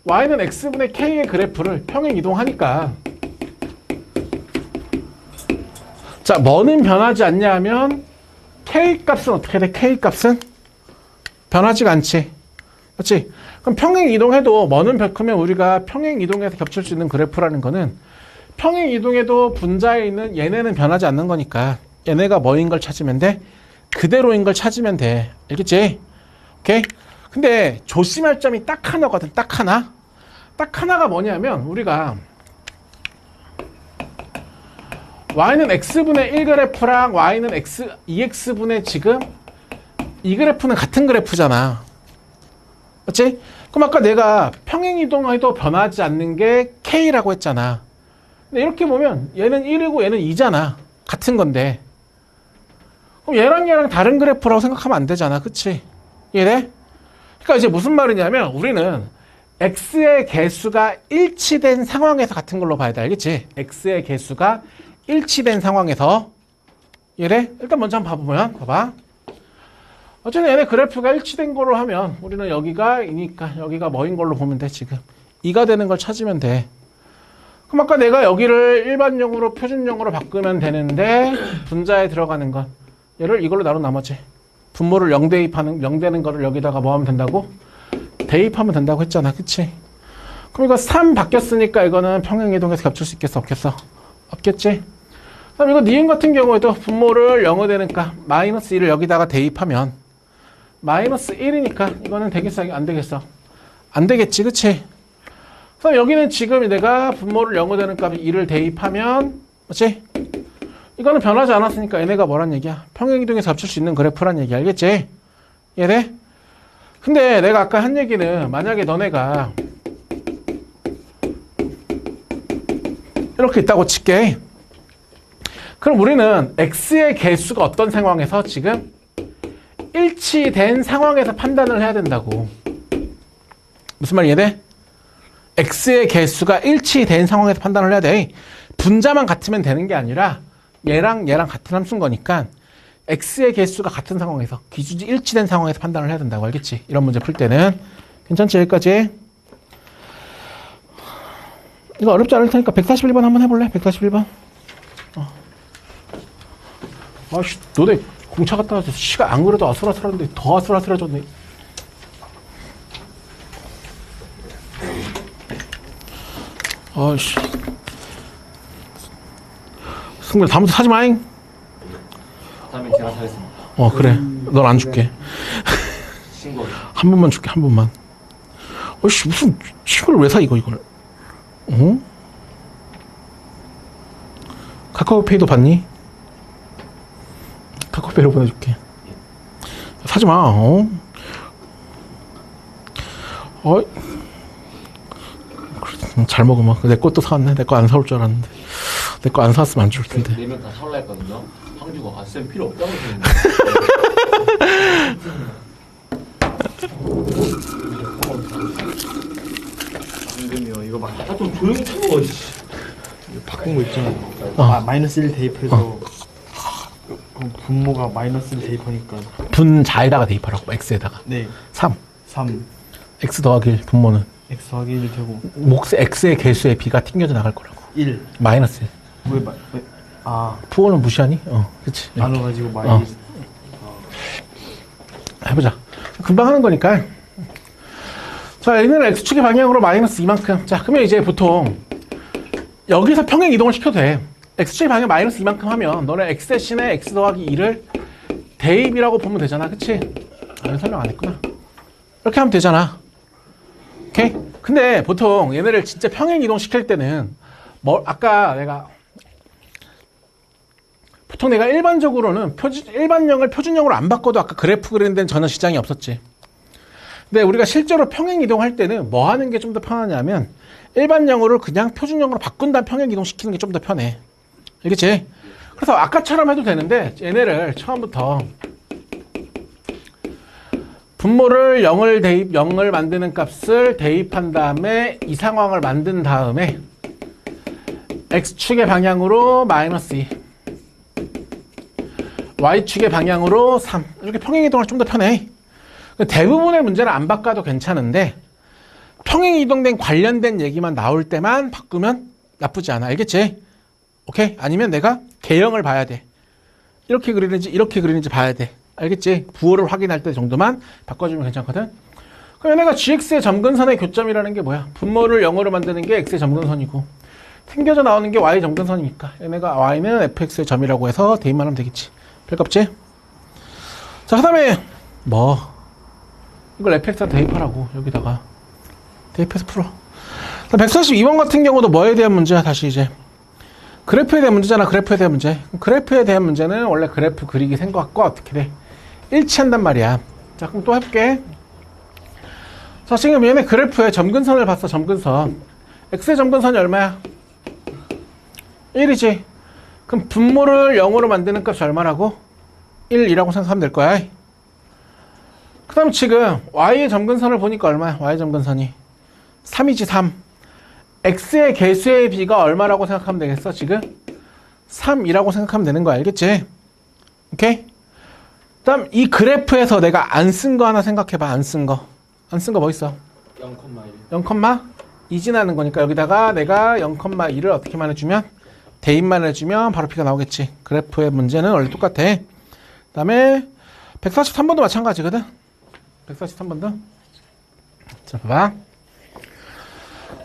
y는 x분의 k의 그래프를 평행 이동하니까 자, 뭐는 변하지 않냐 하면 k 값은 어떻게 돼? k 값은 변하지가 않지. 그렇지? 그럼 평행 이동해도 뭐는 크면 우리가 평행 이동해서 겹칠 수 있는 그래프라는 거는 평행 이동해도 분자에 있는 얘네는 변하지 않는 거니까 얘네가 뭐인 걸 찾으면 돼? 그대로인 걸 찾으면 돼. 알겠지? 오케이? 근데 조심할 점이 딱 하나거든. 딱 하나. 딱 하나가 뭐냐면 우리가 y는 x분의 1 그래프랑 y는 2x분의 지금 이 그래프는 같은 그래프잖아. 그렇지? 그럼 아까 내가 평행 이동해도 변하지 않는 게 k라고 했잖아. 근데 이렇게 보면 얘는 1이고 얘는 2잖아. 같은 건데. 그럼 얘랑 다른 그래프라고 생각하면 안 되잖아. 그치? 이해돼? 그러니까 이제 무슨 말이냐면 우리는 x의 개수가 일치된 상황에서 같은 걸로 봐야 돼. 알겠지? x의 개수가 일치된 상황에서. 이해돼? 일단 먼저 한번 봐보면 봐봐. 어쨌든 얘네 그래프가 일치된 걸로 하면 우리는 여기가 2니까 여기가 뭐인 걸로 보면 돼. 지금 2가 되는 걸 찾으면 돼. 그럼 아까 내가 여기를 일반형으로 표준형으로 바꾸면 되는데 분자에 들어가는 건 얘를 이걸로 나눈 나머지 분모를 0 대입하는 0 되는 거를 여기다가 뭐 하면 된다고? 대입하면 된다고 했잖아. 그치? 그럼 이거 3 바뀌었으니까 이거는 평행이동해서 겹칠 수 있겠어? 없겠어? 없겠지? 그럼 이거 니은 같은 경우에도 분모를 0이 되니까 마이너스 1을 여기다가 대입하면 마이너스 1이니까 이거는 되겠어? 안 되겠어? 안 되겠지? 그치? 그럼 여기는 지금 내가 분모를 0이 되는 값 1을 대입하면 그치? 이거는 변하지 않았으니까 얘네가 뭐란 얘기야? 평행이동해서 겹칠 수 있는 그래프란 얘기 알겠지? 이해돼? 근데 내가 아까 한 얘기는 만약에 너네가 이렇게 있다고 칠게. 그럼 우리는 x의 개수가 어떤 상황에서 지금 일치된 상황에서 판단을 해야 된다고. 무슨 말 이해돼? x의 개수가 일치된 상황에서 판단을 해야 돼. 분자만 같으면 되는 게 아니라 얘랑 같은 함수인 거니까 x의 개수가 같은 상황에서 기준이 일치된 상황에서 판단을 해야 된다고. 알겠지? 이런 문제 풀 때는. 괜찮지? 여기까지? 이거 어렵지 않을 테니까 141번 한번 해볼래? 141번. 아씨, 너네 공차 갔다 와서 시가 안 그래도 아슬아슬한데 더 아슬아슬해졌네. 아씨. 승민아, 다음부터 사지 마잉. 다음에 제가 사겠습니다. 그래. 넌 안 줄게. 신고. 한 번만 줄게, 한 번만. 어이씨, 무슨, 이걸 왜 사, 이걸. 어? 카카오페이도 받니? 카카오페이로 보내줄게. 사지 마, 잘 먹으면. 내 것도 사왔네. 내 거 안 사올 줄 알았는데. 내 거 안 사왔으면 안 줄 텐데. 4명 다 사올라 했거든요. 황주가 쌤 필요 없다고 했는데. 안되면 이거 막 좀 조용히 타고. 바꾼 거 있잖아. 마이너스 1 대입해서 분모가 마이너스 1 대입하니까 분자에다가 대입하라고. x에다가. 네 3. 3 x 더하기 1 분모는 x 더하기 1 되고 x의 개수의 b가 튕겨져 나갈 거라고. 1 마이너스 1. 부호는 무시하니? 그치. 나눠가지고 마이너스 해보자. 금방 하는 거니까. 자, 얘는 x축의 방향으로 마이너스 이만큼. 자, 그러면 이제 보통 여기서 평행 이동을 시켜도 돼. x축의 방향 마이너스 이만큼 하면 너네 x 대신에 x 더하기 2를 대입이라고 보면 되잖아. 그치? 설명 안 했구나. 이렇게 하면 되잖아. 오케이? 근데 보통 얘네를 진짜 평행 이동 시킬 때는 아까 보통 내가 일반적으로는 일반형을 표준형으로 안 바꿔도 아까 그래프 그리는 데는 전혀 지장이 없었지. 근데 우리가 실제로 평행 이동할 때는 뭐 하는 게 좀 더 편하냐면 일반형으로 그냥 표준형으로 바꾼 다음 평행 이동 시키는 게 좀 더 편해. 알겠지? 그래서 아까처럼 해도 되는데 얘네를 처음부터 분모를 0을 만드는 값을 대입한 다음에 이 상황을 만든 다음에 x축의 방향으로 마이너스 2 y축의 방향으로 3 이렇게 평행이동을 좀 더 편해. 대부분의 문제는 안 바꿔도 괜찮은데 평행이동된 관련된 얘기만 나올 때만 바꾸면 나쁘지 않아. 알겠지? 오케이? 아니면 내가 개형을 봐야 돼. 이렇게 그리는지 봐야 돼. 알겠지? 부호를 확인할 때 정도만 바꿔주면 괜찮거든? 그럼 얘네가 gx의 점근선의 교점이라는 게 뭐야? 분모를 0으로 만드는 게 x의 점근선이고 튕겨져 나오는 게 y 점근선이니까 얘네가 y는 fx의 점이라고 해서 대입만 하면 되겠지. 별거 없지? 자, 그 다음에 이걸 fx에 대입하라고. 여기다가 대입해서 풀어. 142번 같은 경우도 뭐에 대한 문제야? 다시 이제 그래프에 대한 문제잖아. 그래프에 대한 문제. 그래프에 대한 문제는 원래 그래프 그리기 생각과 어떻게 돼? 일치한단 말이야. 자, 그럼 또 해볼게. 자, 지금 얘네 그래프에 점근선을 봤어. 점근선. x의 점근선이 얼마야? 1이지. 그럼 분모를 0으로 만드는 값이 얼마라고? 1이라고 생각하면 될 거야. 그 다음 지금 y의 점근선을 보니까 얼마야? y의 점근선이 3이지 3. x의 개수의 b가 얼마라고 생각하면 되겠어? 지금 3이라고 생각하면 되는 거 알겠지? 오케이? 그 다음 이 그래프에서 내가 안 쓴 거 하나 생각해봐. 안 쓴 거. 안 쓴 거 뭐 있어? 0,1. 0,2 지나는 거니까 여기다가 내가 0,2를 어떻게만 해주면 대입만 해주면 바로 P가 나오겠지. 그래프의 문제는 원래 똑같아. 그 다음에 143번도 마찬가지거든. 143번도. 자, 봐봐.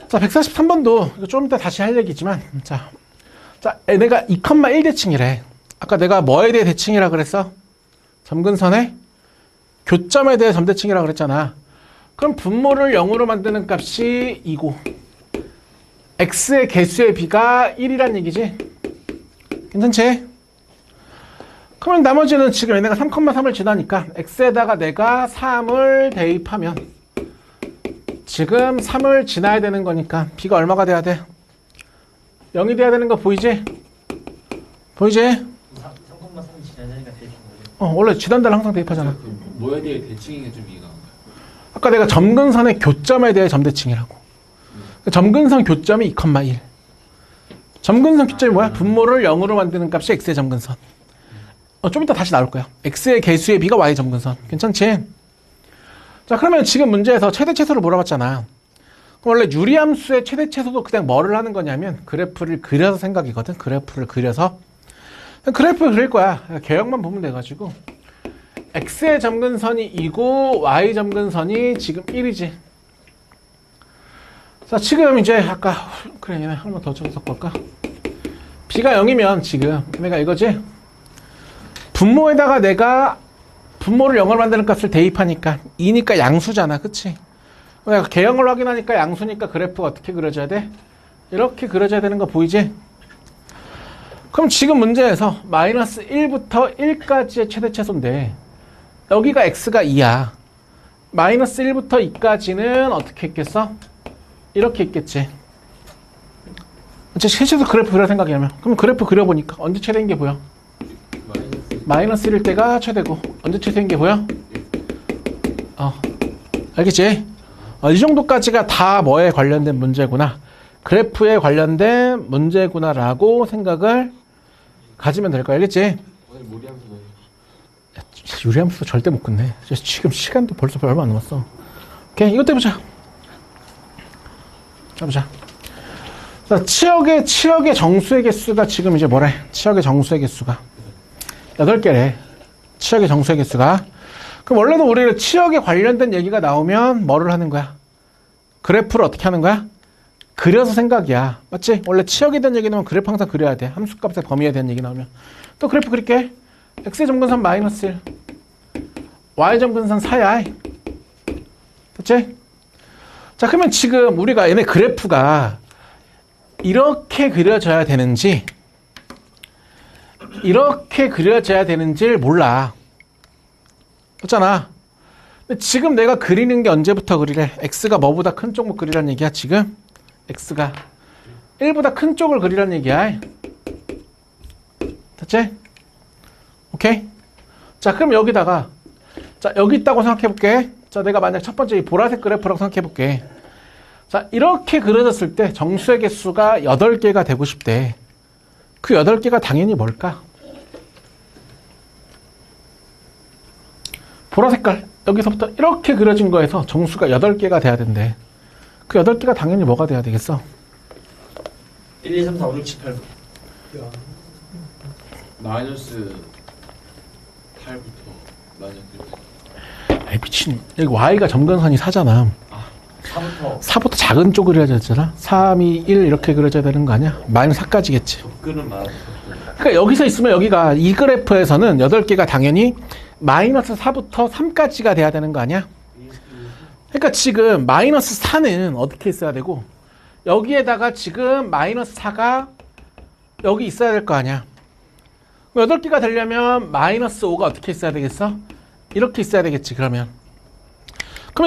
자, 143번도 좀 이따 다시 할 얘기지만 자, 내가 2,1 대칭이래. 아까 내가 뭐에 대해 대칭이라 그랬어? 점근선의 교점에 대해 점대칭이라 그랬잖아. 그럼 분모를 0으로 만드는 값이 2고 x의 개수의 b가 1이란 얘기지. 괜찮지? 그러면 나머지는 지금 얘네가 3,3을 지나니까 x에다가 내가 3을 대입하면 지금 3을 지나야 되는 거니까 b가 얼마가 돼야 돼? 0이 돼야 되는 거 보이지? 보이지? 3,3이 지나자니까 대충 거죠. 원래 지난달 항상 대입하잖아. 뭐에 대해 대칭이 좀 이해가 안 가요. 아까 내가 점근선의 교점에 대해 점대칭이라고. 점근선 교점이 2,1. 점근선 교점이 뭐야? 분모를 0으로 만드는 값이 x의 점근선. 좀 이따 다시 나올 거야. x의 개수의 b가 y의 점근선. 괜찮지? 자, 그러면 지금 문제에서 최대 최소를 물어봤잖아. 그럼 원래 유리함수의 최대 최소도 그냥 뭐를 하는 거냐면 그래프를 그려서 생각이거든. 그래프를 그려서. 그래프를 그릴 거야. 개형만 보면 돼가지고. x의 점근선이 2고 y 점근선이 지금 1이지. 자, 지금 이제 아까 그래 얘네 한번 더 적어서 볼까? b가 0이면 지금 내가 이거지? 분모에다가 내가 분모를 0으로 만드는 값을 대입하니까 2니까 양수잖아. 그치? 내가 개형을 확인하니까 양수니까 그래프가 어떻게 그려져야 돼? 이렇게 그려져야 되는 거 보이지? 그럼 지금 문제에서 마이너스 1부터 1까지의 최대 최소인데 여기가 x가 2야. 마이너스 1부터 2까지는 어떻게 있겠어? 이렇게 있겠지. 실제로 그래프 그릴 생각이라면 그럼 그래프 그려보니까 언제 최대인 게 보여? 마이너스 1일 때가 최대고 언제 최대인 게 보여? 알겠지? 이 정도까지가 다 뭐에 관련된 문제구나. 그래프에 관련된 문제구나 라고 생각을 가지면 될 거야. 알겠지? 오늘 무리함수도 유리함수 절대 못 끝내. 지금 시간도 벌써 얼마 안 남았어. 오케이, 이것도 해보자. 해보자. 자, 치역의 정수의 개수가 지금 이제 뭐래? 치역의 정수의 개수가 8개래. 치역의 정수의 개수가. 그럼 원래도 우리가 치역에 관련된 얘기가 나오면 뭐를 하는 거야? 그래프를 어떻게 하는 거야? 그려서 생각이야. 맞지? 원래 치역에 대한 얘기 나오면 그래프 항상 그려야 돼. 함수값의 범위에 대한 얘기 나오면. 또 그래프 그릴게. x의 점근선 마이너스 1. y 점근선 4야. 됐지? 자, 그러면 지금 우리가 얘네 그래프가 이렇게 그려져야 되는지 이렇게 그려져야 되는지를 몰라. 그렇잖아. 근데 지금 내가 그리는 게 언제부터 그리래? x가 뭐보다 큰 쪽을 그리라는 얘기야. 지금 x가 1보다 큰 쪽을 그리라는 얘기야. 됐지? 오케이? 자, 그럼 여기다가 자, 여기 있다고 생각해 볼게. 자, 내가 만약 첫 번째 이 보라색 그래프라고 생각해 볼게. 자, 이렇게 그려졌을 때 정수의 개수가 8개가 되고 싶대. 그 8개가 당연히 뭘까? 보라색깔 여기서부터 이렇게 그려진 거에서 정수가 8개가 돼야 된대. 그 8개가 당연히 뭐가 돼야 되겠어? 1, 2, 3, 4, 5, 6, 7, 8 마이너스 8부터 마이너스 아이 미친. 여기 y가 점근선이 4잖아. 4부터 작은 쪽을 그려야 되잖아. 3, 2, 1 이렇게 그려져야 되는 거 아니야? 마이너스 4까지겠지. 접근은 말하고 그러니까 여기서 있으면 여기가 이 그래프에서는 8개가 당연히 마이너스 4부터 3까지가 돼야 되는 거 아니야? 그러니까 지금 마이너스 4는 어떻게 있어야 되고 여기에다가 지금 마이너스 4가 여기 있어야 될 거 아니야? 8개가 되려면 마이너스 5가 어떻게 있어야 되겠어? 이렇게 있어야 되겠지. 그러면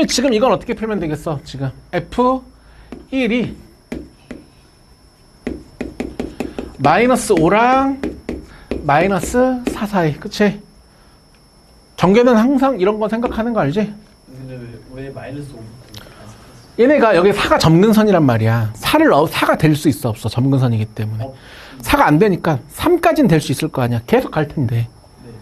지금 이건 어떻게 풀면 되겠어? 지금 F1이 마이너스 5랑 마이너스 4 사이. 그치? 전개는 항상 이런 거 생각하는 거 알지? 근데 왜 마이너스 5? 얘네가 여기 4가 점근선이란 말이야. 4가 될 수 있어 없어? 점근선이기 때문에. 4가 안 되니까 3까지는 될 수 있을 거 아니야. 계속 갈 텐데. 네.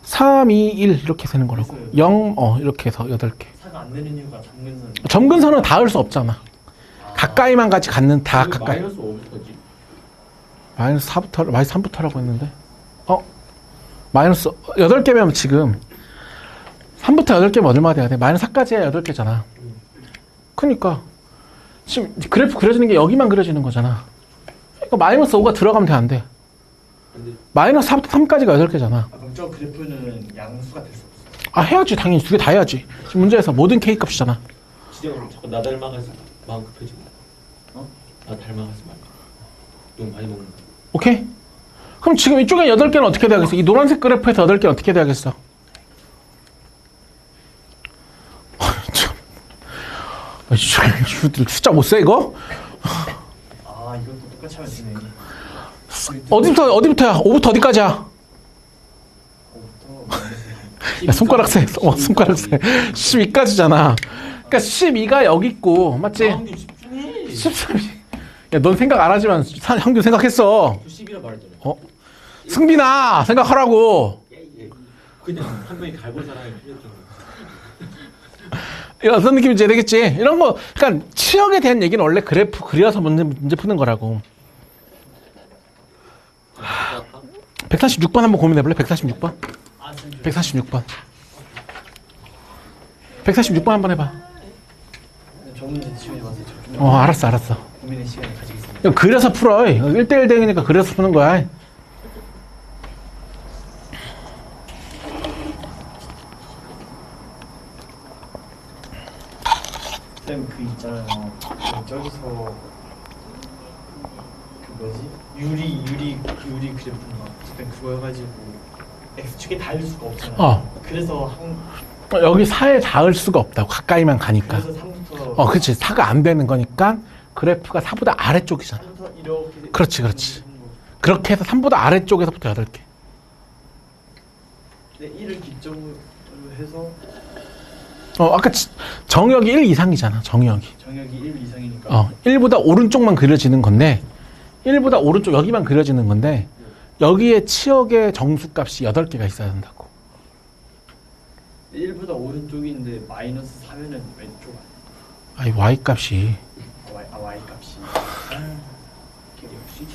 3, 2, 1 이렇게 되는 거라고. 그래서요. 0, 이렇게 해서 8개. 4가 안 되는 이유가 점근선. 점근선은 닿을 수 없잖아. 가까이만 같이 갖는 다 왜 가까이. 마이너스 5부터지? 마이너스 4부터, 마이너스 3부터라고 했는데. 마이너스 8개면 지금 3부터 8개면 얼마 돼야 돼? 마이너스 4까지 해야 8개잖아. 그니까 지금 그래프 그려지는 게 여기만 그려지는 거잖아. 그러니까 마이너스 5가 들어가면 돼, 안 돼? 근데 마이너스 4부터 3까지가 8개잖아. 그럼 저 그래프는 양수가 될 수 없어. 아, 해야지. 당연히 두 개 다 해야지. 지금 문제에서 모든 K 값이잖아. 지금 자꾸 나 닮아가서 마음 급해지고. 나 닮아가서 말. 너무 많이 먹는 거. 오케이? 그럼 지금 이쪽에 8개는 어떻게 돼야겠어? 이 노란색 그래프에서 8개는 어떻게 돼야겠어? 숫자 못 써, 이거? 아 이것도 똑같이 하면 되네. 어디부터야? 5부터 어디까지야? 야, 손가락 세. 손가락 세. 12까지잖아. 그러니까 12가 여기 있고, 맞지? 형님 집중해. 13. 야, 넌 생각 안 하지만 형도 생각했어. 10이라 말했잖아. 승빈아, 생각하라고. 그냥 한 명이 갈고 사람이 필요했잖아. 어떤 느낌인지 이해되겠지? 이런 거, 그러니까 치역에 대한 얘기는 원래 그래프 그려서 문제 푸는 거라고. 146번 한번 고민해볼래? 146번? 146번. 146번 한번 해봐. 전문지 치유해 와서 알았어. 고민의 시간을 가지겠습니다. 이거 그려서 풀어. 1대1 대응이니까 그려서 푸는 거야. 쌤 그 있잖아요. 저기서 그 뭐지? 유리 그래프인가? 쌤 그거 해가지고 x축에 닿을 수가 없잖아. 그래서 여기 4에 닿을 수가 없다고. 가까이만 가니까. 그래서 3부터 그치. 4가 안 되는 거니까 그래프가 4보다 아래쪽이잖아. 3부터 이렇게 그렇지. 그렇게 해서 3보다 아래쪽에서부터 8개. 네, 1을 기점으로 해서 아까 정역이 1 이상이잖아. 정역이. 정역이 1 이상이니까 1보다 오른쪽만 그려지는 건데 1보다 오른쪽 여기만 그려지는 건데 여기에 치역의 정수값이 8개가 있어야 된다고. 1보다 오른쪽인데 마이너스 4면은 왼쪽 아니 y 값이 아니야? y 값이 역시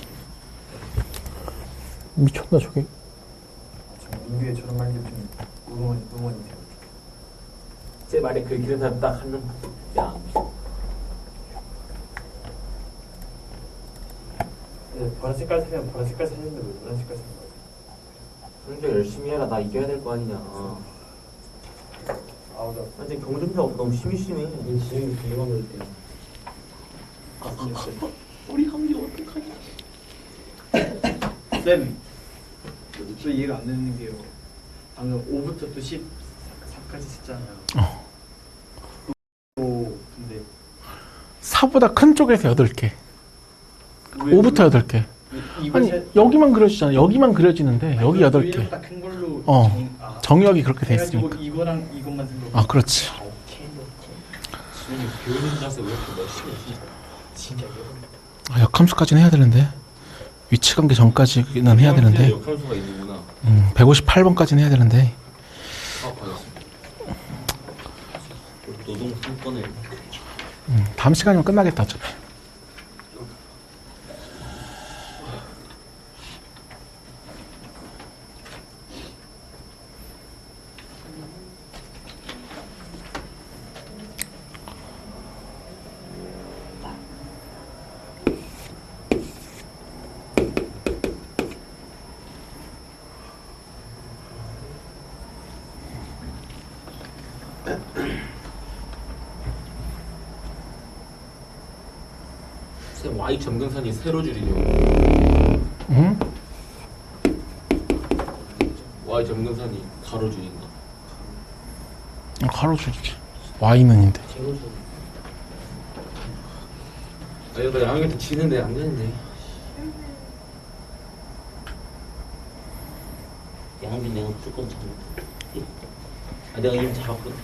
미쳤나 저게. 민규의 저런 말들 좀 응원이세요. 제 말에 그 기른 사람 딱 한 명. 야. 네, 보라 색깔 사면 보라 색깔 사는데 왜 노란 색깔 사는 거야? 형님 열심히 해라. 나 이겨야 될 거 아니냐. 아우 나 완전 경쟁자 너무 심심해. 지금 비교하면 돼. 우리 형이 어떡하냐. 쌤, 저 이해가 안 되는 게요. 방금 5부터 또 14까지 했잖아요. 근데 4보다 큰 쪽에서 8개. 5부터 8개. 아니 여기만 그려지잖아. 여기만 그려지는데 여기 8개. 보다 큰 걸로 정역이 그렇게 돼 해가지고 있으니까. 이거랑 이것만 들어. 그렇지. 오케이. 지훈이 교훈 가서 왜 이렇게 열심히 해? 진짜 역함수까지는 해야 되는데 위치 관계 전까지는 해야 되는데 역할수가 있는구나. 158번까지는 해야 되는데 받았습니다. 노동 상권에 다음 시간이면 끝나겠다 어차피. 쌤 Y 점근선이 세로 줄이죠. 응? Y 점근선이 가로 줄인가? 가로줄이지. y는인데. 세로 줄. 아 이거 나 양형한테 지는데 안 되는데. 양변 내가 무조건 잡아. 아, 내가 이미 잡았거든.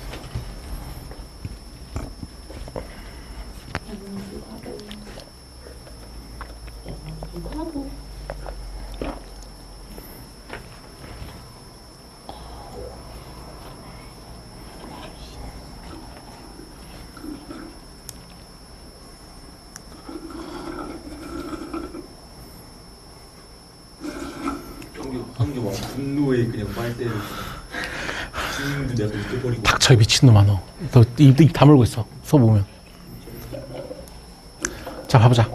한개 와 분노에 그냥 빨대를 지금도 내가 잊어버리고. 닥쳐 이 미친놈아 너. 너 입 다물고 있어. 서 보면. 자 봐보자.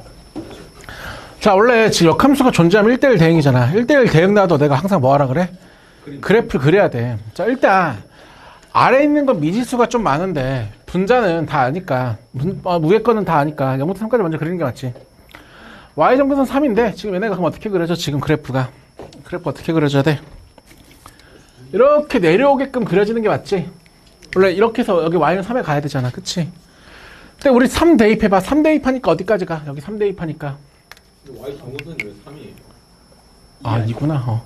자 원래 지금 역함수가 존재하면 1대1 대응이잖아. 1대1 대응 나도 내가 항상 뭐 하라 그래? 그래프를 그려야 돼. 자 일단 아래에 있는 건 미지수가 좀 많은데 분자는 다 아니까 위에 거는 다 아니까 0부터 3까지 먼저 그리는 게 맞지. y 정도선 3인데 지금 얘네가 그럼 어떻게 그려져? 지금 그래프 어떻게 그려져야 돼? 이렇게 내려오게끔 그려지는 게 맞지? 원래 이렇게 해서 여기 y는 3에 가야 되잖아. 그치? 근데 우리 3 대입해봐. 3 대입하니까 어디까지 가? 여기 3 대입하니까. 근데 Y 정거선이 왜 3이에요? 아, 이구나.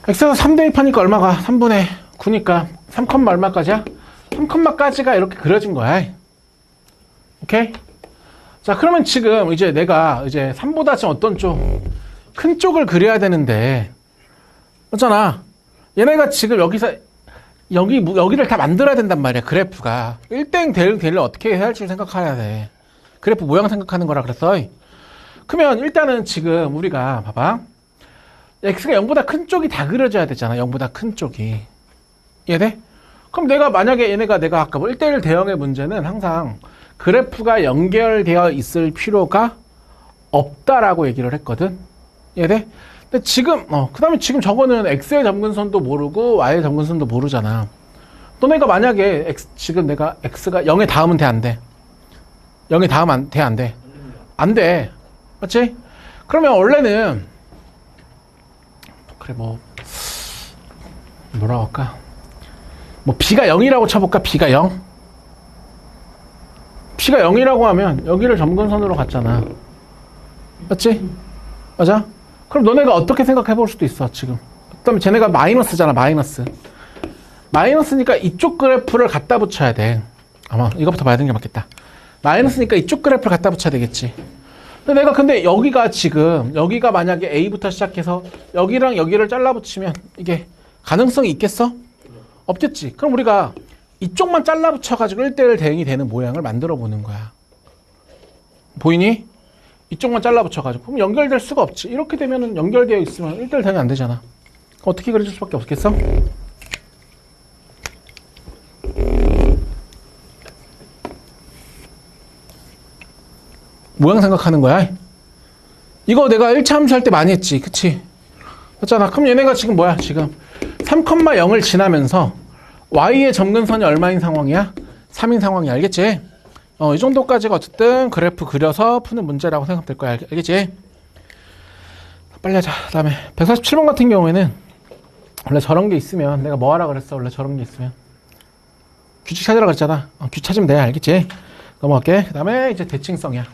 x에서 3 대입하니까 얼마 가? 3분의 9니까 3, 얼마까지야? 3,까지가 이렇게 그려진 거야. 오케이? 자, 그러면 지금 이제 내가 이제 3보다 지금 어떤 큰 쪽을 그려야 되는데, 맞잖아. 얘네가 지금 여기를 다 만들어야 된단 말이야, 그래프가. 1대0 대응을 어떻게 해야 할지 생각해야 돼. 그래프 모양 생각하는 거라 그랬어. 그러면 일단은 지금 우리가, 봐봐. x가 0보다 큰 쪽이 다 그려져야 되잖아, 0보다 큰 쪽이. 이해돼? 그럼 내가 만약에 내가 아까 1대1 대응의 문제는 항상 그래프가 연결되어 있을 필요가 없다라고 얘기를 했거든. 이해돼? 근데 지금, 그 다음에 지금 저거는 x의 점근선도 모르고 y의 점근선도 모르잖아. 너네가 만약에 지금 내가 x가 0에 닿으면 돼, 안 돼? 0에 닿으면 돼, 안 돼? 안 돼. 맞지? 그러면 원래는, 그래, 뭐라고 할까? b가 0이라고 쳐볼까? b가 0? b가 0이라고 하면 여기를 점근선으로 갔잖아. 맞지? 맞아? 그럼 너네가 어떻게 생각해 볼 수도 있어, 지금. 그 다음에 쟤네가 마이너스잖아, 마이너스. 마이너스니까 이쪽 그래프를 갖다 붙여야 돼. 아마 이거부터 봐야 되는 게 맞겠다. 마이너스니까 이쪽 그래프를 갖다 붙여야 되겠지. 근데 여기가 만약에 A부터 시작해서 여기랑 여기를 잘라 붙이면 이게 가능성이 있겠어? 없겠지. 그럼 우리가 이쪽만 잘라 붙여가지고 1대1 대응이 되는 모양을 만들어 보는 거야. 보이니? 이쪽만 잘라 붙여가지고. 그럼 연결될 수가 없지. 이렇게 되면은 연결되어 있으면 1대1 대응이 안 되잖아. 어떻게 그려줄 수밖에 없겠어? 모양 생각하는 거야. 이거 내가 1차 함수 할 때 많이 했지. 그치? 그렇잖아. 그럼 얘네가 지금 뭐야? 지금 3,0을 지나면서 y의 점근선이 얼마인 상황이야? 3인 상황이야. 알겠지? 이 정도까지가 어쨌든 그래프 그려서 푸는 문제라고 생각하면 될 거야. 알겠지? 빨리 하자. 그 다음에 147번 같은 경우에는 원래 저런 게 있으면 내가 뭐 하라 그랬어? 원래 저런 게 있으면 규칙 찾으라 그랬잖아. 규칙 찾으면 돼. 알겠지? 넘어갈게. 그 다음에 이제 대칭성이야.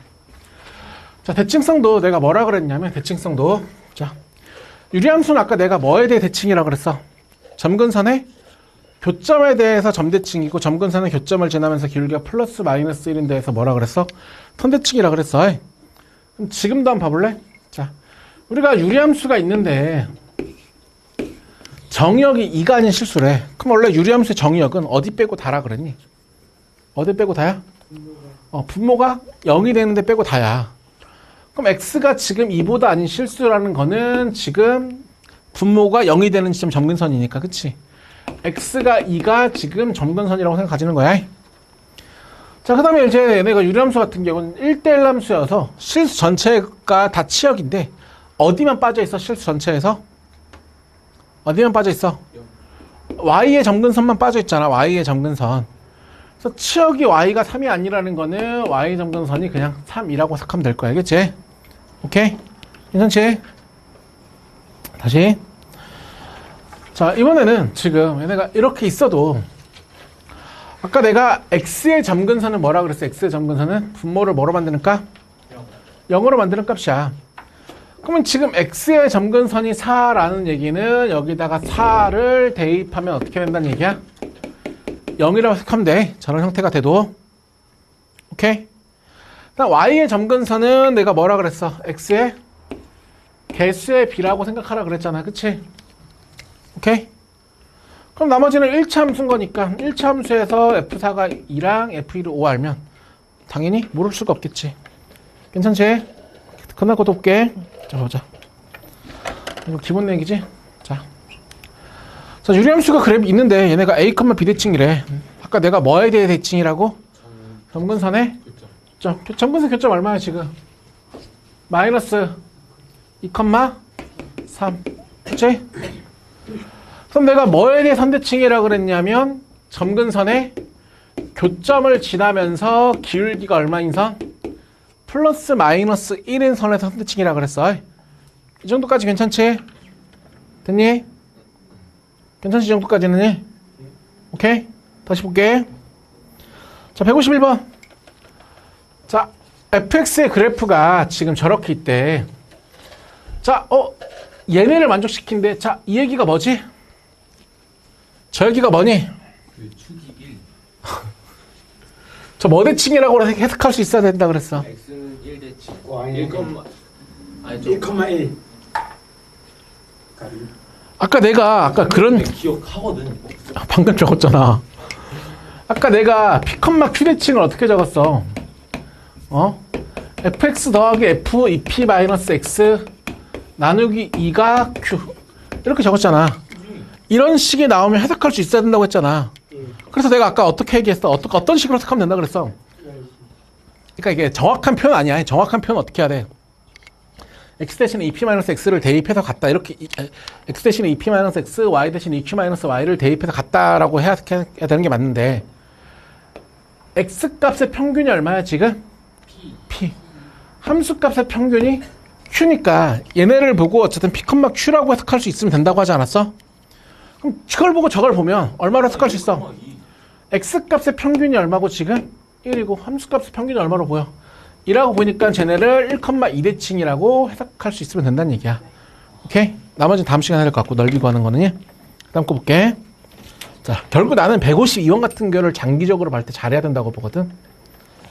자, 대칭성도 내가 뭐라 그랬냐면 대칭성도 자, 유리함수는 아까 내가 뭐에 대해 대칭이라고 그랬어? 점근선의 교점에 대해서 점대칭이고 점근선의 교점을 지나면서 기울기가 플러스 마이너스 1인 데에서 뭐라 그랬어? 턴대칭이라 그랬어. 그럼 지금도 한번 봐볼래? 자, 우리가 유리함수가 있는데 정의역이 2가 아닌 실수래. 그럼 원래 유리함수의 정의역은 어디 빼고 다라 그랬니? 어디 빼고 다야? 분모가 0이 되는데 빼고 다야. 그럼 x가 지금 2보다 아닌 실수라는 거는 지금 분모가 0이 되는 지점 점근선이니까, 그치? x가 2가 지금 점근선이라고 생각 가지는 거야. 자, 그 다음에 이제 얘네가 유리함수 같은 경우는 1대1 함수여서 실수 전체가 다 치역인데 어디만 빠져있어? 실수 전체에서? 어디만 빠져있어? y의 점근선만 빠져있잖아. y의 점근선. 그래서 치역이 y가 3이 아니라는 거는 y 점근선이 그냥 3이라고 생각하면 될 거야. 알겠지? 오케이? 괜찮지? 다시. 자, 이번에는 지금 얘네가 이렇게 있어도 아까 내가 x의 점근선은 뭐라 그랬어? x의 점근선은 분모를 뭐로 만드는 값? 0으로 만드는 값이야. 그러면 지금 x의 점근선이 4라는 얘기는 여기다가 4를 대입하면 어떻게 된다는 얘기야? 0이라고 생각하면 돼. 저런 형태가 돼도. 오케이? 그다음 y의 점근선은 내가 뭐라 그랬어? x의 개수의 b라고 생각하라 그랬잖아. 그치? 오케이? 그럼 나머지는 1차 함수인 거니까 1차 함수에서 f4가 2랑 f1을 5 알면 당연히 모를 수가 없겠지. 괜찮지? 끝나고 또 볼게. 자, 보자. 이거 기본 내기지? 자, 유리함수가 그래 있는데 얘네가 a, b 대칭이래. 아까 내가 뭐에 대해 대칭이라고? 점근선의 교점. 점근선 교점 얼마야 지금? 마이너스 2,3. 그치? 그럼 내가 뭐에 대해 선대칭이라고 그랬냐면 점근선의 교점을 지나면서 기울기가 얼마인 선? 플러스 마이너스 1인 선에서 선대칭이라고 그랬어. 이 정도까지 괜찮지? 됐니? 괜찮지? 이 정도까지는? 오케이? 다시 볼게. 자, 151번. 자, fx의 그래프가 지금 저렇게 있대. 자, 얘네를 만족시킨대. 자, 이 얘기가 뭐지? 저 얘기가 뭐니? 그 축이 1. 저 뭐 대칭이라고 해석할 수 있어야 된다 그랬어. x는 1대칭. Y는 1,1. 아까 내가 그런 기억하거든. 방금 적었잖아. 아까 내가 p, q 대칭을 어떻게 적었어? fx 더하기 f 2p 마이너스 x 나누기 2가 q 이렇게 적었잖아. 이런 식이 나오면 해석할 수 있어야 된다고 했잖아. 그래서 내가 아까 어떻게 얘기했어? 어떤 식으로 해석하면 된다 그랬어? 그러니까 이게 정확한 표현 아니야. 정확한 표현 어떻게 해야 돼? x 대신에 2p-x를 대입해서 같다. 이렇게 x 대신에 2p-x, y 대신에 2q-y를 대입해서 같다라고 해야 되는 게 맞는데 x 값의 평균이 얼마야 지금? p. 함수 값의 평균이 q니까 얘네를 보고 어쨌든 p, q라고 해석할 수 있으면 된다고 하지 않았어? 그럼 저걸 보고 저걸 보면 얼마로 해석할 수 있어? x 값의 평균이 얼마고 지금? 1이고 함수 값의 평균이 얼마로 보여? 2라고 보니까 쟤네를 1,2대칭이라고 해석할 수 있으면 된다는 얘기야. 오케이? 나머지는 다음 시간에 할 것 같고 넓이 구하는 거는 다음 거 볼게. 자, 결국 나는 152원 같은 거를 장기적으로 볼 때 잘해야 된다고 보거든.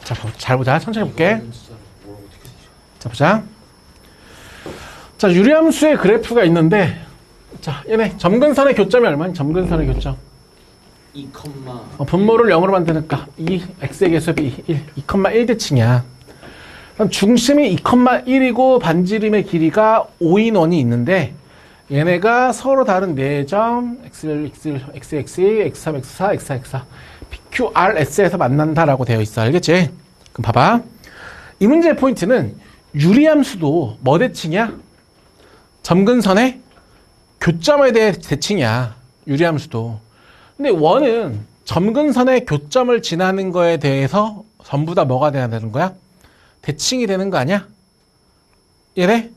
자, 잘 보자. 천천히 볼게. 자, 보자. 자, 유리함수의 그래프가 있는데 자, 얘네 점근선의 교점이 얼마니? 점근선의 교점. 2, 분모를 0으로 만드니까 2, x의 개수비 1, 2,1대칭이야. 그럼 중심이 2,1이고 반지름의 길이가 5인 원이 있는데 얘네가 서로 다른 4점 x1, x1, x2, x3, x4, x4, x4 PQRS에서 만난다라고 되어 있어. 알겠지? 그럼 봐봐. 이 문제의 포인트는 유리함수도 뭐 대칭이야? 점근선의 교점에 대해 대칭이야. 유리함수도. 근데 원은 점근선의 교점을 지나는 거에 대해서 전부 다 뭐가 돼야 되는 거야? 대칭이 되는 거 아니야? 얘네?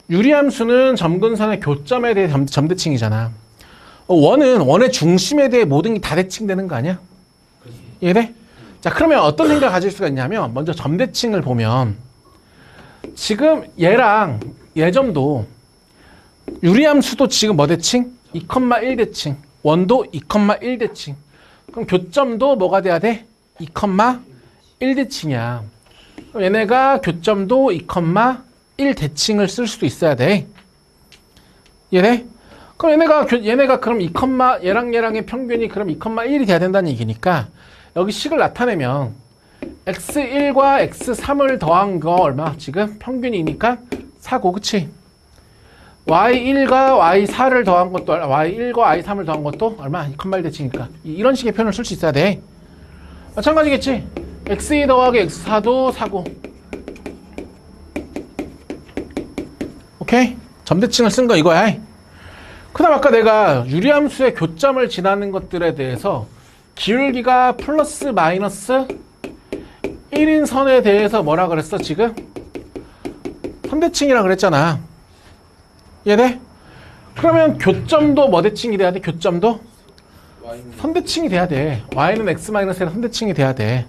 유리함수는 점근선의 교점에 대해 점대칭이잖아. 원은 원의 중심에 대해 모든 게 다 대칭되는 거 아니야? 얘네? 자, 그러면 어떤 생각을 가질 수가 있냐면 먼저 점대칭을 보면 지금 얘랑 얘점도 유리함수도 지금 뭐 대칭? 2,1대칭. 원도 2,1대칭. 그럼 교점도 뭐가 돼야 돼? 2,1대칭이야. 그럼 얘네가 교점도 2,1대칭을 쓸 수도 있어야 돼. 얘네? 그럼 얘네가 그럼 얘랑 얘랑의 평균이 그럼 2,1이 돼야 된다는 얘기니까 여기 식을 나타내면 x1과 x3을 더한 거 얼마? 지금 평균이니까 4고, 그치? y1과 y4를 더한 것도 y1과 y3을 더한 것도 얼마? 2,1대칭이니까 이런 식의 표현을 쓸 수 있어야 돼. 마찬가지겠지? x2 더하기 x4도 4고. 오케이? 점대칭을 쓴 거 이거야. 그 다음 아까 내가 유리함수의 교점을 지나는 것들에 대해서 기울기가 플러스 마이너스 1인 선에 대해서 뭐라 그랬어 지금? 선대칭이라 그랬잖아. 얘네? 그러면 교점도 뭐 대칭이 돼야 돼? 교점도? 선대칭이 돼야 돼. y는 x-1의 선대칭이 돼야 돼.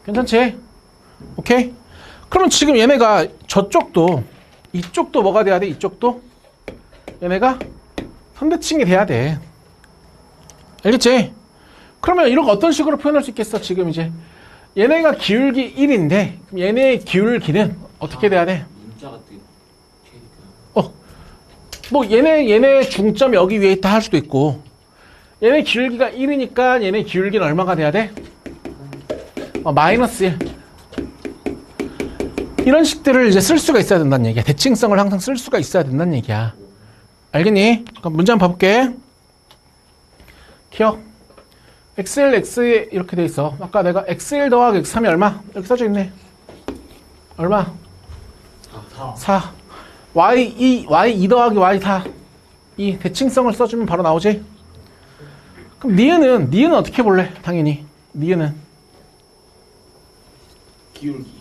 괜찮지? 오케이? 그러면 지금 얘네가 저쪽도 이쪽도 뭐가 돼야 돼? 이쪽도 얘네가 선대칭이 돼야 돼. 알겠지? 그러면 이런 거 어떤 식으로 표현할 수 있겠어? 지금 이제 얘네가 기울기 1인데 그럼 얘네의 기울기는 어떻게 돼야 돼? 문자 같은 뭐 얘네 중점 여기 위에 있다 할 수도 있고 얘네 기울기가 1이니까 얘네 기울기는 얼마가 돼야 돼? 마이너스 1. 이런 식들을 이제 쓸 수가 있어야 된다는 얘기야. 대칭성을 항상 쓸 수가 있어야 된다는 얘기야. 알겠니? 그럼 문제 한번 봐볼게. 기억. xl, x 이렇게 돼 있어. 아까 내가 x1 더하기 x3이 얼마? 이렇게 써져 있네. 얼마? 4. y2 더하기 y4. 이 대칭성을 써주면 바로 나오지? 그럼 니은은 어떻게 볼래? 당연히. 니은은. 기울기.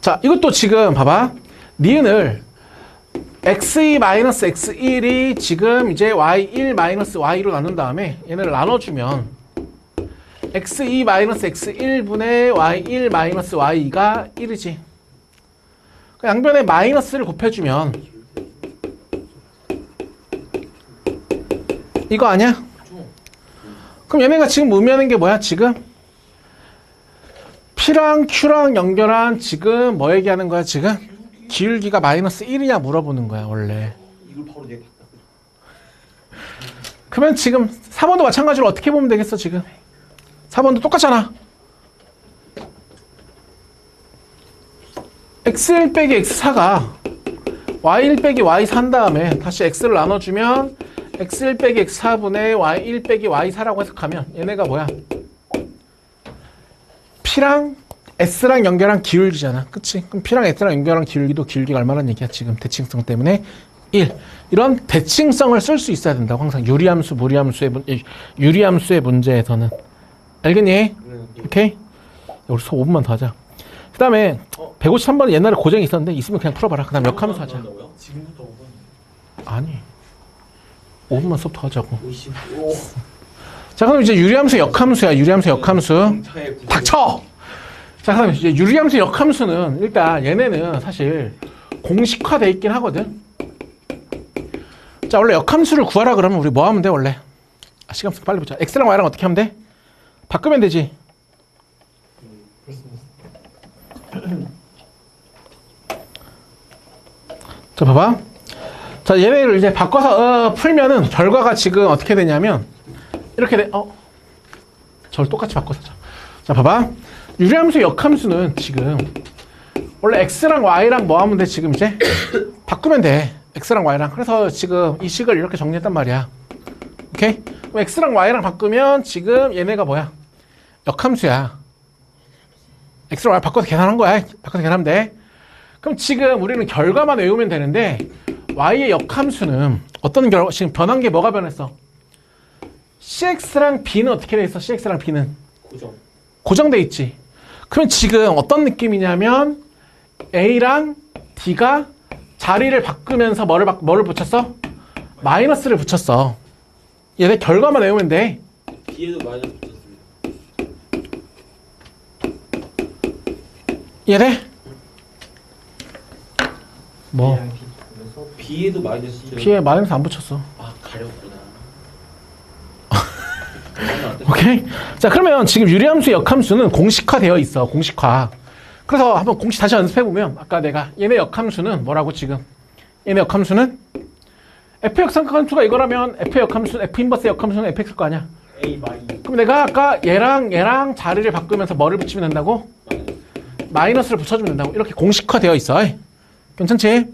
자, 이것도 지금 봐봐. 니은을 x2-x1이 지금 이제 y1-y로 나눈 다음에 얘네를 나눠주면 x2-x1분의 y1-y가 1이지. 양변에 마이너스를 곱해주면 이거 아니야? 그럼 얘네가 지금 의미하는 게 뭐야? 지금 P랑 Q랑 연결한 지금 뭐 얘기하는 거야? 지금 기울기가 마이너스 1이냐 물어보는 거야 원래. 이걸 바로 내가 봤다. 그러면 지금 4번도 마찬가지로 어떻게 보면 되겠어? 지금 4번도 똑같잖아. x1 빼기 x4가 y1 빼기 y4 한 다음에 다시 x를 나눠주면 x1 빼기 x4분의 y1 빼기 y4라고 해석하면 얘네가 뭐야? P랑 S랑 연결한 기울기잖아. 그치? 그럼 P랑 S랑 연결한 기울기도 기울기가 얼마란 얘기야? 지금 대칭성 때문에 1. 이런 대칭성을 쓸 수 있어야 된다고. 항상 유리함수, 유리함수의 문제에서는. 알겠니? 오케이? 우리 수업 5분만 더 하자. 그 다음에 153번은 옛날에 고정이 있었는데 있으면 그냥 풀어봐라. 그 다음 역함수 하자. 지금부터 5분. 아니 5분만 수업 더 하자고. 55. 자, 그럼 이제 유리함수 역함수야. 유리함수 역함수. 닥쳐! 자, 그럼 이제 유리함수 역함수는 일단 얘네는 사실 공식화돼 있긴 하거든. 자, 원래 역함수를 구하라 그러면 우리 뭐 하면 돼 원래? 시간 없으니까 빨리 보자. x랑 y랑 어떻게 하면 돼? 바꾸면 되지. 자, 봐봐. 자, 얘네를 이제 바꿔서 풀면은 결과가 지금 어떻게 되냐면 이렇게 돼. 저를 똑같이 바꿔서. 자, 봐봐. 유리함수 역함수는 지금 원래 x랑 y랑 뭐 하면 돼? 지금 이제 바꾸면 돼. x랑 y랑. 그래서 지금 이 식을 이렇게 정리했단 말이야. 오케이? 그럼 x랑 y랑 바꾸면 지금 얘네가 뭐야? 역함수야. x랑 y 바꿔서 계산한 거야. 바꿔서 계산하면 돼. 그럼 지금 우리는 결과만 외우면 되는데 y의 역함수는 어떤 결과? 지금 변한 게 뭐가 변했어? cx랑 b는 어떻게 돼 있어? cx랑 b는 고정돼 있지. 그러면 지금 어떤 느낌이냐면 a랑 d가 자리를 바꾸면서 뭐를 붙였어? 마이너스를 붙였어. 얘네 결과만 외우면 돼. B에도 마이너스 붙였습니다. 얘네 뭐 B에도 마이너스. B에 마이너스 안 붙였어. 아, 가렸구나. 오케이? 자, 그러면 지금 유리함수 역함수는 공식화되어 있어. 공식화. 그래서 한번 공식 다시 연습해보면 아까 내가 얘네 역함수는 뭐라고 지금 얘네 역함수는 f 역삼각함수가 이거라면 f 역함수 f 인버스 역함수는 fx일 거 아니야. A 마이. 그럼 내가 아까 얘랑 자리를 바꾸면서 뭐를 붙이면 된다고? 마이너스를 붙여주면 된다고. 이렇게 공식화되어 있어. 괜찮지?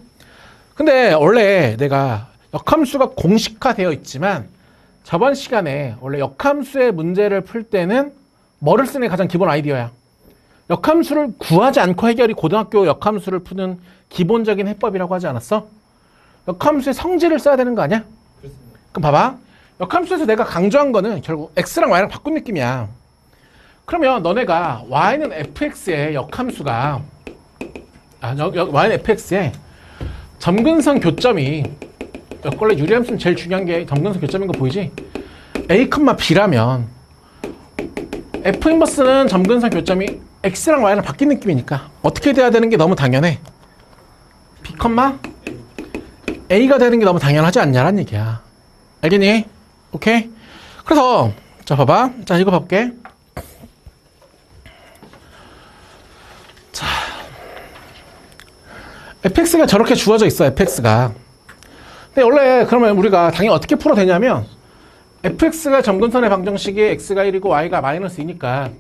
근데 원래 내가 역함수가 공식화되어 있지만 저번 시간에 원래 역함수의 문제를 풀 때는 뭐를 쓰는 게 가장 기본 아이디어야. 역함수를 구하지 않고 해결이 고등학교 역함수를 푸는 기본적인 해법이라고 하지 않았어? 역함수의 성질을 써야 되는 거 아니야? 그렇습니다. 그럼 봐봐. 역함수에서 내가 강조한 거는 결국 x랑 y랑 바꾼 느낌이야. 그러면 너네가 y는 fx의 역함수가 y는 fx의 점근선 교점이 원래 유리함수는 제일 중요한 게 점근선 교점인 거 보이지? a, b라면 f 인버스는 점근선 교점이 x랑 y랑 바뀐 느낌이니까 어떻게 돼야 되는 게 너무 당연해. A가 되는 게 너무 당연하지 않냐라는 얘기야. 알겠니? 오케이? 그래서 자 봐봐. 자 이거 볼게. 자 fx가 저렇게 주어져 있어. fx가. 근데 원래 그러면 우리가 당연히 어떻게 풀어야 되냐면 fx가 점근선의 방정식이 x가 1이고 y가 -2니까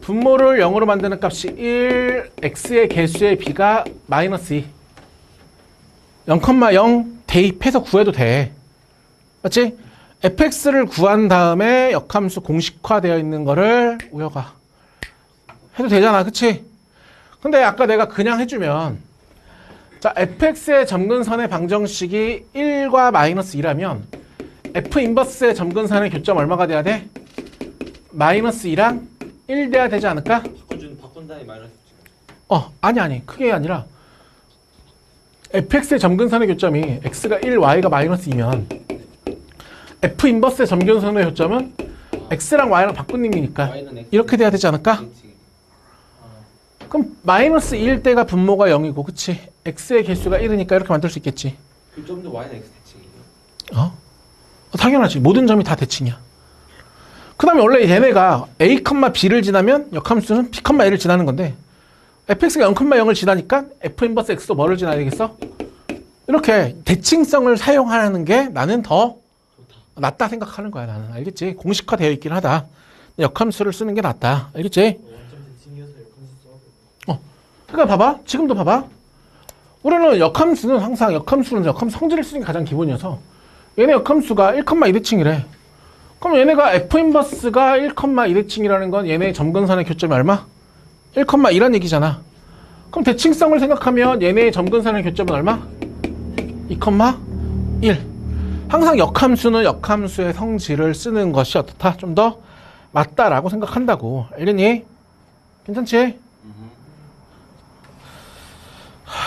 분모를 0으로 만드는 값이 1, x의 개수의 b가 -2. 0,0 대입해서 구해도 돼. 맞지? fx를 구한 다음에 역함수 공식화되어 있는 거를 우여가 해도 되잖아. 그치? 근데 아까 내가 그냥 해주면 자 fx의 점근선의 방정식이 1과 -2라면 f 인버스의 점근선의 교점 얼마가 돼야 돼? -2랑 1 돼야 되지 않을까? 바꾼 다음에 마이너스 아니 그게 아니라 fx의 점근선의 교점이 x가 1, y가 -2면 f 인버스의 점근선의 교점은 x랑 y랑 바꾼 의미니까 이렇게 돼야 되지 않을까? 그럼 -2일 때가 분모가 0이고 그치? x의 개수가 1이니까 이렇게 만들 수 있겠지. 교점도 y는 x 대칭이에요? 당연하지. 모든 점이 다 대칭이야. 그 다음에 원래 얘네가 a, b를 지나면 역함수는 b, a를 지나는 건데 fx가 0,0을 지나니까 f 인버스 x도 뭐를 지나야 되겠어? 이렇게 대칭성을 사용하는 게 나는 더 낫다 생각하는 거야. 나는. 알겠지? 공식화되어 있긴 하다. 역함수를 쓰는 게 낫다. 알겠지? 원점 대칭이어서 역함수 써야 돼. 그러니까 봐봐. 지금도 봐봐. 우리는 역함수는 항상 역함수 성질을 쓰는 게 가장 기본이어서 얘네 역함수가 1,2대칭이래. 그럼 얘네가 f 인버스가 1,2대칭이라는 건 얘네 점근선의 교점이 얼마? 1,2란 얘기잖아. 그럼 대칭성을 생각하면 얘네의 점근선의 교점은 얼마? 2,1. 항상 역함수는 역함수의 성질을 쓰는 것이 어떻다? 좀 더 맞다라고 생각한다고. 알겠니? 괜찮지?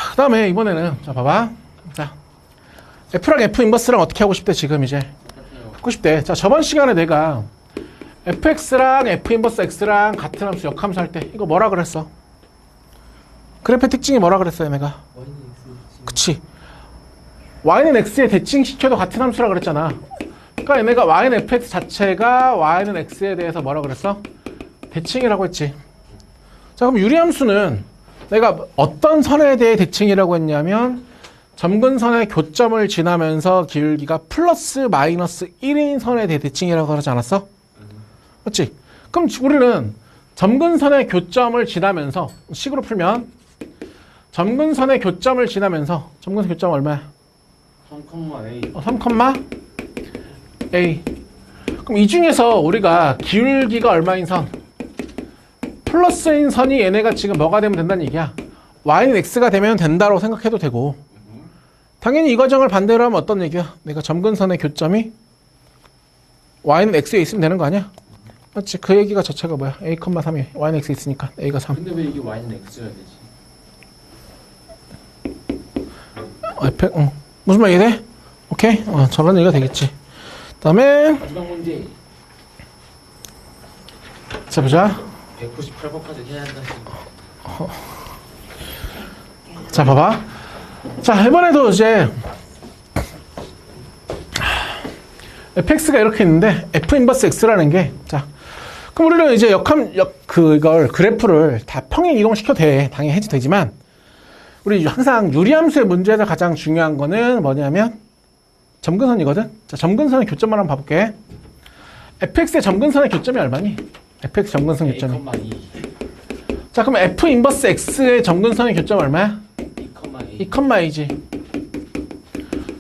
그 다음에 이번에는 자 봐봐. 자 F랑 F 인버스랑 어떻게 하고 싶대 지금 이제 하고 싶대. 자 저번 시간에 내가 fx랑 f 인버스 x랑 같은 함수 역함수 할 때 이거 뭐라 그랬어? 그래프의 특징이 뭐라 그랬어요 내가? 그치. y는 x에 대칭시켜도 같은 함수라 그랬잖아. 그러니까 얘네가 y는 fx 자체가 y는 x에 대해서 뭐라 그랬어? 대칭이라고 했지. 자 그럼 유리함수는 내가 어떤 선에 대해 대칭이라고 했냐면 점근선의 교점을 지나면서 기울기가 플러스 마이너스 1인 선에 대해 대칭이라고 하지 않았어? 맞지? 그럼 우리는 점근선의 교점을 지나면서 식으로 풀면 점근선의 교점을 지나면서 점근선 교점 얼마야? 3,a 3,a. 그럼 이 중에서 우리가 기울기가 얼마인 선? 플러스인 선이 얘네가 지금 뭐가 되면 된다는 얘기야. y는 x가 되면 된다고 생각해도 되고 당연히 이 과정을 반대로 하면 어떤 얘기야? 내가 점근선의 교점이 y는 x에 있으면 되는 거 아니야? 맞지? 그 얘기가 자체가 뭐야? a, 3이 y는 x에 있으니까 a가 3. 근데 왜 이게 y는 x여야 되지? 무슨 말 이해돼? 오케이? 저런 얘기가 되겠지. 그 다음에 마지막 문제 자 보자. 198번까지 해야 한다. 자 봐봐. 자 이번에도 이제 fx가 이렇게 있는데 f 인버스 x라는 게 자 그럼 우리는 이제 이걸 그래프를 다 평행 이동시켜도 돼. 당연히 해도 되지만 우리 항상 유리함수의 문제에서 가장 중요한 거는 뭐냐면 점근선이거든. 자 점근선의 교점만 한번 봐볼게. fx의 점근선의 교점이 얼마니? fx 점근선 교점이. 2,2. 자 그럼 f 인버스 x의 점근선의 교점 얼마야? 2,2지.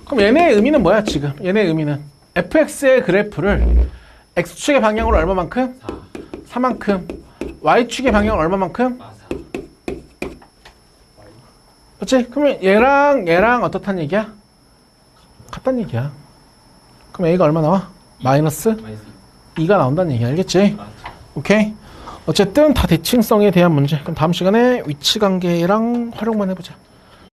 그럼 얘네의 의미는 뭐야 지금? 얘네의 의미는 fx의 그래프를 x축의 방향으로 얼마만큼? 4만큼. y축의 방향은 얼마만큼? 4. 그렇지? 그러면 얘랑 어떻단 얘기야? 같단 얘기야. 그럼 a가 얼마 나와? 마이너스 2가 나온다는 얘기야. 알겠지? 오케이? 어쨌든 다 대칭성에 대한 문제. 그럼 다음 시간에 위치관계랑 활용만 해보자.